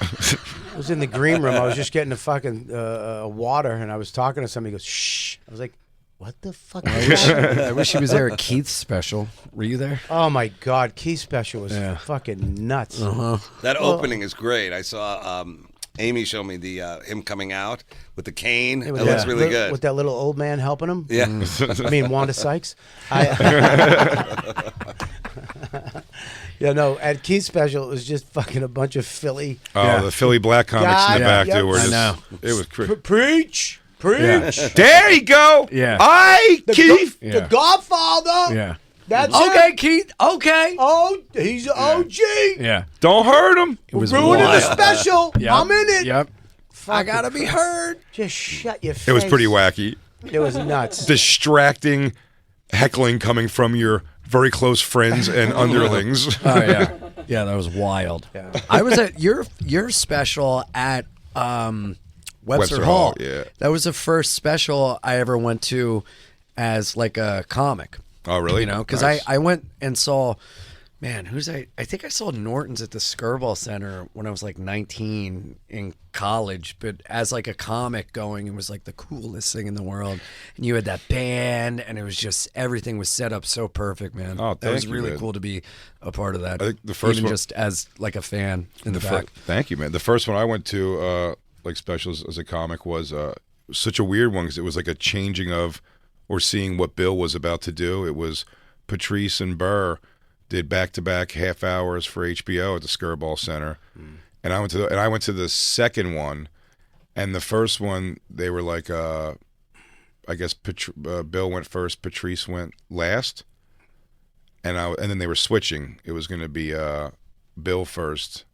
I was in the green room. I was just getting a fucking water, and I was talking to somebody. He goes, shh. I was like, what the fuck is that? I wish he was there at Keith's special. Were you there? Oh, my God. Keith's special was fucking nuts. That opening is great. I saw Amy show me the him coming out with the cane. It With looks that really li- good. With that little old man helping him. Yeah. I mean, Wanda Sykes. Yeah, no, at Keith's special, it was just fucking a bunch of Philly. Oh, the Philly black comics in the back yeah. dude were I just, know. it was crazy. Preach. There you go. Yeah. I Keith. The Godfather. Yeah. That's Okay, it. Keith. Okay. Oh, he's an OG. Yeah. Don't hurt him. It was Ruining the wild. special. Yep. I'm in it. Yep. I gotta be heard. Just shut your face. It was pretty wacky. It was nuts. Distracting heckling coming from your very close friends and underlings. Oh yeah, yeah, that was wild. Yeah. I was at your special at Webster Hall. Yeah, that was the first special I ever went to as like a comic. Oh, really? You know, because Nice. I went and saw, man, I think I saw Norton's at the Skirball Center when I was like 19 in college, but as like a comic going, it was like the coolest thing in the world. And you had that band, and it was just, everything was set up so perfect, man. Oh, that was thank you, really man. cool to be a part of that. I think the first even one- just as like a fan in the back. Thank you, man. The first one I went to, like specials as a comic, was such a weird one because it was like a changing of, or seeing what Bill was about to do. It was Patrice and Burr did back-to-back half hours for HBO at the Skirball Center, and I went to the second one, and the first one they were like, I guess Bill went first, Patrice went last, and then they were switching. It was going to be Bill first,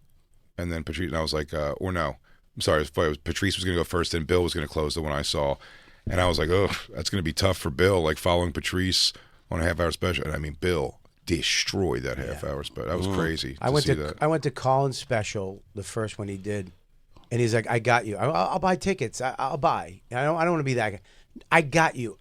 and then Patrice. And I was like, or no, I'm sorry, it was Patrice was going to go first, and Bill was going to close the one I saw, and I was like, oh, that's going to be tough for Bill, like following Patrice on a half-hour special. And I mean, Bill destroyed that half-hour special. That was crazy. I went to Colin's special, the first one he did, and he's like, "I got you. I'll buy tickets. I'll buy. I don't want to be that guy. I got you.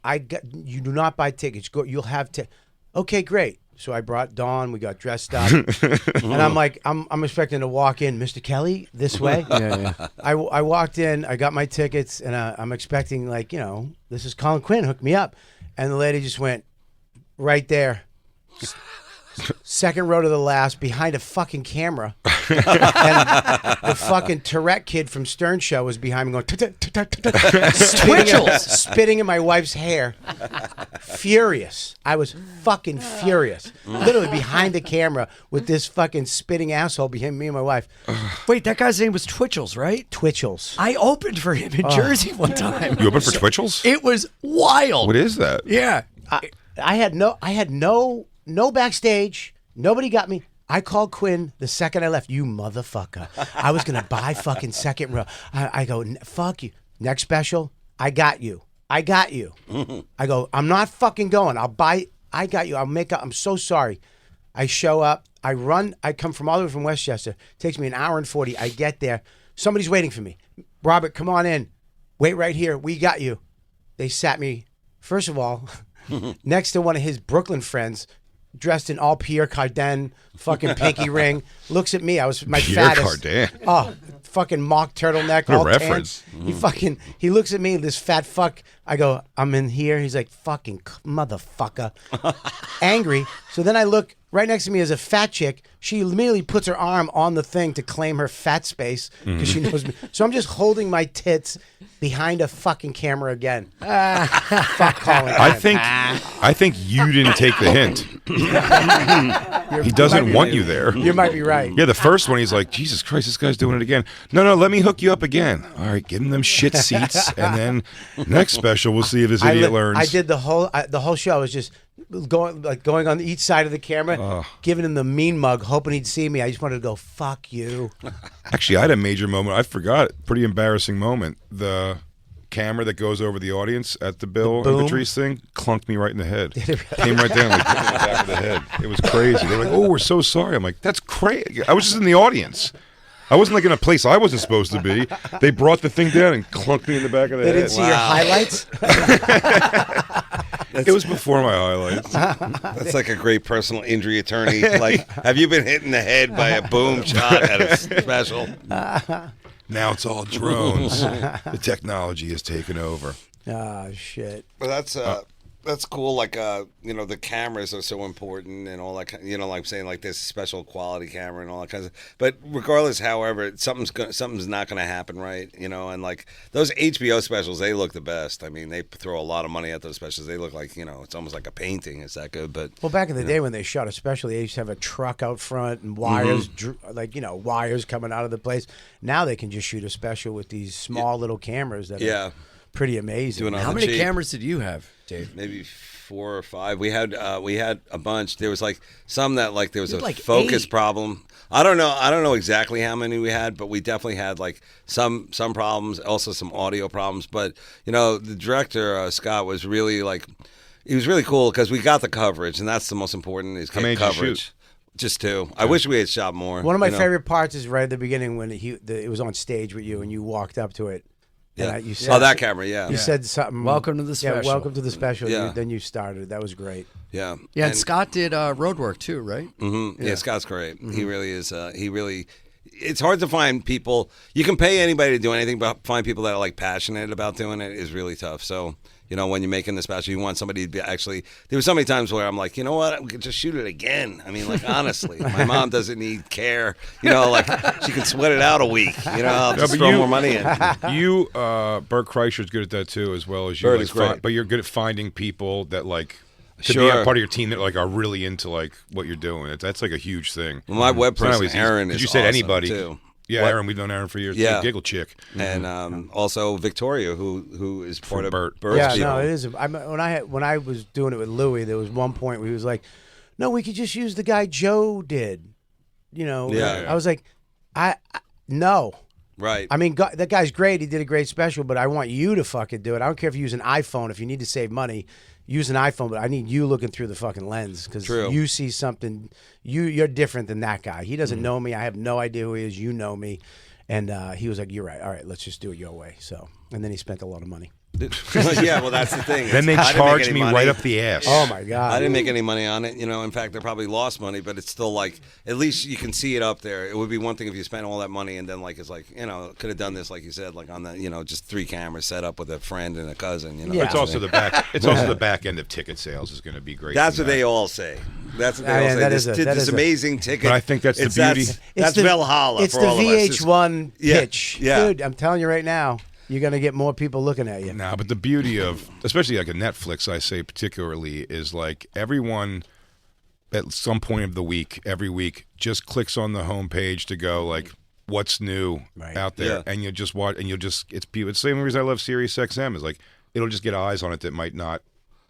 You. Do not buy tickets. Go. You'll have to. Okay, great." So I brought Dawn. We got dressed up, and I'm like, I'm expecting to walk in, Mr. Kelly, this way. Yeah. I walked in. I got my tickets, and I'm expecting, like, you know, this is Colin Quinn. Hook me up, and the lady just went right there. Second row to the last, behind a fucking camera, and the fucking Tourette kid from Stern Show was behind me going spitting in my wife's hair. Furious. I was fucking furious. Literally behind the camera with this fucking spitting asshole behind me and my wife. Wait, that guy's name was Twitchell's, right? Twitchell's. I opened for him in Jersey one time. You opened for Twitchell's? It was wild. What is that? Yeah. I had no backstage. Nobody got me. I called Quinn the second I left. You motherfucker. I was going to buy fucking second row. I go, fuck you. Next special, I got you. I go, I'm not fucking going. I'll buy. I got you. I'll make up. I'm so sorry. I show up. I run. I come from all the way from Westchester. Takes me an hour and 40. I get there. Somebody's waiting for me. Robert, come on in. Wait right here. We got you. They sat me, first of all, next to one of his Brooklyn friends, dressed in all Pierre Cardin, fucking pinky ring, looks at me. I was my Pierre fattest. Cardin. Oh, fucking mock turtleneck. What a all tan. reference. He looks at me, this fat fuck. I go, I'm in here. He's like, fucking motherfucker. Angry. So then I look, right next to me is a fat chick. She immediately puts her arm on the thing to claim her fat space because she knows me. So I'm just holding my tits behind a fucking camera again. Fuck Colin. I think you didn't take the hint. He doesn't want you there. You might be right. Yeah, the first one, he's like, Jesus Christ, this guy's doing it again. No, let me hook you up again. All right, give him them shit seats, and then next special, we'll see if this idiot learns. I did the whole show. I was just going on each side of the camera, giving him the mean mug, hoping he'd see me. I just wanted to go, fuck you. Actually, I had a major moment. I forgot it. Pretty embarrassing moment. The camera that goes over the audience at the Bill and Patrice thing clunked me right in the head. Came right down, like, in the back of the head. It was crazy. They were like, "Oh, we're so sorry." I'm like, "That's crazy." I was just in the audience. I wasn't like in a place I wasn't supposed to be. They brought the thing down and clunked me in the back of the head. They didn't see your highlights? It was before my highlights. That's like a great personal injury attorney. Like, have you been hit in the head by a boom shot at a special? Now it's all drones. The technology has taken over. Ah, shit. But that's cool. Like, the cameras are so important and all that. Like I'm saying, like this special quality camera and all that kinds of. But regardless, however, something's not going to happen, right? And like those HBO specials, they look the best. I mean, they throw a lot of money at those specials. They look like it's almost like a painting. It's that good. But back in the day when they shot, especially, they used to have a truck out front and wires, wires coming out of the place. Now they can just shoot a special with these small little cameras that are pretty amazing. How many cameras did you have, Dave? Maybe 4 or 5. We had a bunch. There was like some that like there was a like focus 8. problem. I don't know exactly how many we had, but we definitely had like some problems, also some audio problems. But the director Scott was really like, he was really cool because we got the coverage, and that's the most important is get coverage. Just 2. I wish we had shot more. One of my favorite parts is right at the beginning when it was on stage with you and you walked up to it. Yeah. You said, that camera, yeah. You said something. Welcome to the special. Yeah, welcome to the special. Yeah. Then you started. That was great. Yeah. Yeah, and Scott did road work too, right? Mm-hmm. Yeah, Scott's great. He really is. It's hard to find people. You can pay anybody to do anything, but find people that are like passionate about doing it is really tough. So, when you're making the special, you want somebody to be actually. There were so many times where I'm like, you know what, we could just shoot it again. I mean, like honestly, my mom doesn't need care. Like she can sweat it out a week. I'll just throw more money in. Bert Kreischer's good at that too, as well as you. Bert is great. But you're good at finding people that like. To Sure. be a part of your team that like are really into like what you're doing. That's like a huge thing. Well, my web It's not person, always easy. Aaron, 'Cause is you said awesome, anybody too. Yeah, What? Aaron, we've known Aaron for years. Yeah. Giggle chick. And also Victoria, who is part From of Bert. Bert's Yeah, people. no, it is. When I was doing it with Louis, there was one point where he was like, "No, we could just use the guy Joe did." Yeah. I was like, no. Right. I mean, that guy's great. He did a great special, but I want you to fucking do it. I don't care if you use an iPhone. If you need to save money, use an iPhone. But I need you looking through the fucking lens because you see something. You're different than that guy. He doesn't know me. I have no idea who he is. You know me. And he was like, "You're right. All right, let's just do it your way." So, and then he spent a lot of money. Yeah, well, that's the thing. Then they charged me right up the ass. Oh my god! I didn't make any money on it. In fact, they probably lost money, but it's still like at least you can see it up there. It would be one thing if you spent all that money and then like it's like could have done this like you said like on the just 3 cameras set up with a friend and a cousin. Yeah. It's also the back. It's also the back end of ticket sales is going to be great. That's what they all say. That's what they all say. that This, is a- this that is a- amazing ticket. But I think that's the beauty. That's Valhalla It's for the all of us. VH1 pitch, yeah. dude. I'm telling you right now, you're gonna get more people looking at you. Nah, but the beauty of, especially like a Netflix, I say particularly, is like everyone at some point of the week, every week, just clicks on the homepage to go like, what's new out there, and you'll just watch, and it's people. It's the same reason I love Sirius XM is like it'll just get eyes on it that might not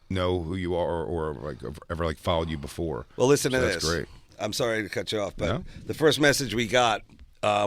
know who you are or like ever like followed you before. Well, listen to That's this. great. I'm sorry to cut you off, but No? the first message we got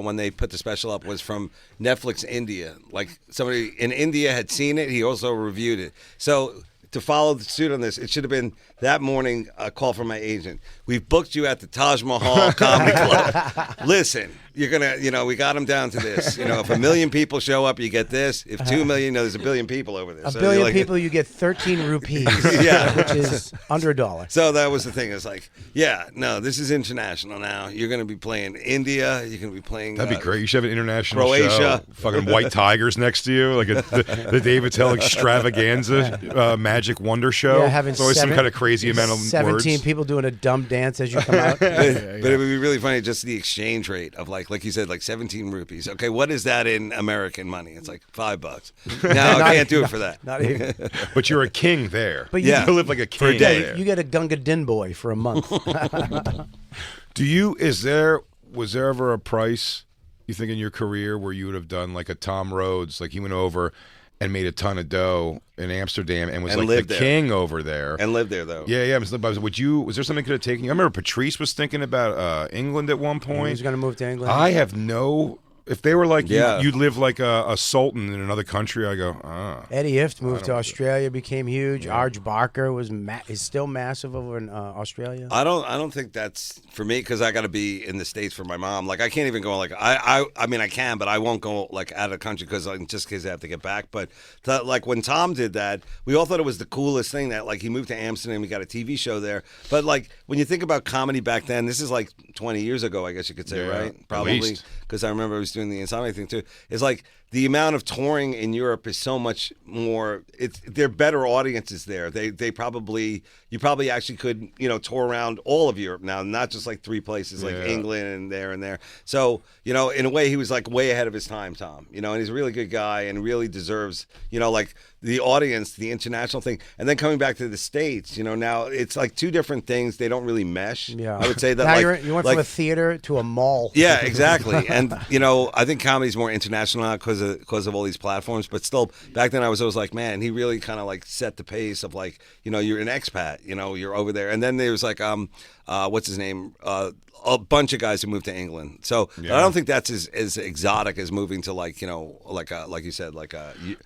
when they put the special up was from Netflix India. Like somebody in India had seen it. He also reviewed it. So to follow the suit on this, it should have been that morning a call from my agent. We've booked you at the Taj Mahal Comedy Club. Listen, you're going to, we got them down to this. If 1 million people show up, you get this. If 2 million, there's 1 billion people over there. A So billion you're like, people, you get 13 rupees, Yeah. which is under $1. So that was the thing. It's like, this is international now. You're going to be playing India. You're going to be playing. That'd be great. You should have an international Croatia. show. Fucking white tigers next to you, like the David Attell extravaganza magic wonder show. Yeah, having it's always some kind of crazy amount of 17 words. people doing a dumb dance as you come out. But it would be really funny just the exchange rate of like you said, like 17 rupees. Okay, what is that in American money? It's like $5. No, I can't do it for that. Not even. But you're a king there. But you you- live like a king For a day. there. You get a Gunga Din boy for a month. Was there ever a price you think in your career where you would have done like a Tom Rhodes, like he went over and made a ton of dough in Amsterdam and was And like the lived there. king over there? And live there though. Yeah. Was there something could have taken you? I remember Patrice was thinking about England at one point. He's going to move to England. I have no. If they were like Yeah. you'd live like a sultan in another country, I go, Eddie Ift moved to Australia, became huge. Arj Barker is still massive over in Australia. I don't think that's for me because I got to be in the States for my mom. Like I can't even go like I mean I can, but I won't go like out of the country because just because I have to get back. But like when Tom did that, we all thought it was the coolest thing that like he moved to Amsterdam, we got a TV show there. But like when you think about comedy back then, this is like 20 years ago, I guess you could say, Yeah, right? at Probably least. because I remember I was doing the Insomnia thing too. It's like the amount of touring in Europe is so much more. They're better audiences there. You probably actually could tour around all of Europe now, not just like 3 places like Yeah. England and there. So in a way he was like way ahead of his time, Tom. And he's a really good guy and really deserves like the audience, the international thing, and then coming back to the States. Now it's like 2 different things. They don't really mesh. Yeah. I would say that Now like you went like, from a theater to a mall. Yeah, exactly. And I think comedy's more international now because of all these platforms. But still, back then I was always like, man, he really kind of like set the pace of like, you're an expat, you're over there. And then there was like, what's his name? A bunch of guys who moved to England. So I don't think that's as exotic as moving to like you said, like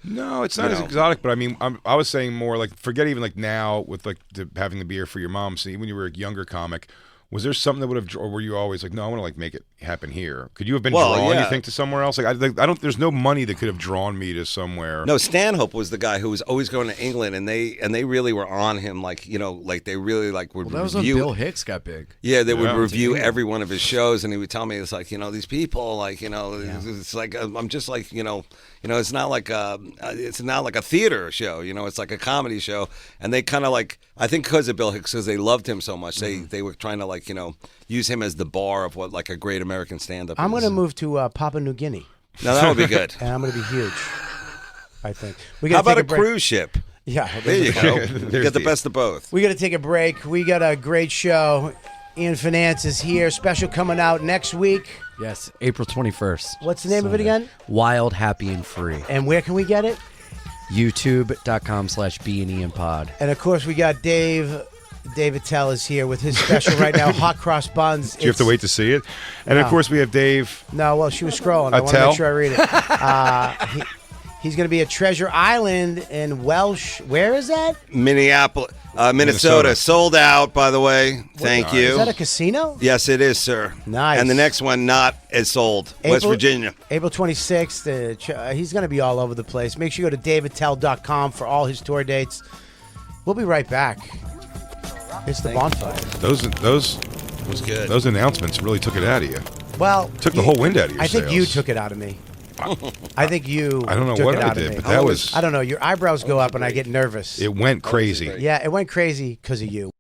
No, it's not as exotic. But I mean, I was saying more like, forget even like now with like having the beer for your mom. See, when you were a younger comic, was there something that would have, or were you always like, no, I want to like make it happen here? Could you have been drawn, you think, to somewhere else? Like I don't. There's no money that could have drawn me to somewhere. No, Stanhope was the guy who was always going to England, and they really were on him. Like like they really like would that was review. when Bill Hicks got big. Yeah, they would review every one of his shows, and he would tell me it's like these people like it's like I'm just like it's not like a theater show. It's like a comedy show, and they kind of like I think because of Bill Hicks, because they loved him so much, they were trying to like use him as the bar of what like a great American stand-up. I'm going to move to Papua New Guinea. No, that would be good. And I'm going to be huge. I think. How about a cruise ship? Yeah, there you go. Get the best of both. We got to take a break. We got a great show. Ian Fidance is here. Special coming out next week. Yes, April 21st. What's the name of it again? Wild, Happy, and Free. And where can we get it? YouTube.com/BeAnIanPod. And of course, we got Dave Attell is here with his special right now, Hot Cross Buns. Do you have to wait to see it? And of course, we have Dave. No, well, she was scrolling. I want to make sure I read it. He's going to be at Treasure Island in Welsh. Where is that? Minneapolis, Minnesota. Sold out, by the way. Thank you. Is that a casino? Yes, it is, sir. Nice. And the next one not as sold. West Virginia. April 26th. He's going to be all over the place. Make sure you go to daveattell.com for all his tour dates. We'll be right back. It's the Bonfire. Those was good. Those announcements really took it out of you. Well, took the whole wind out of your I think sails. you took it out of me. I think you. I don't know took what it I out did, of me. but that was. I don't know. Your eyebrows go up and I get nervous. It went crazy. Yeah, it went crazy because of you.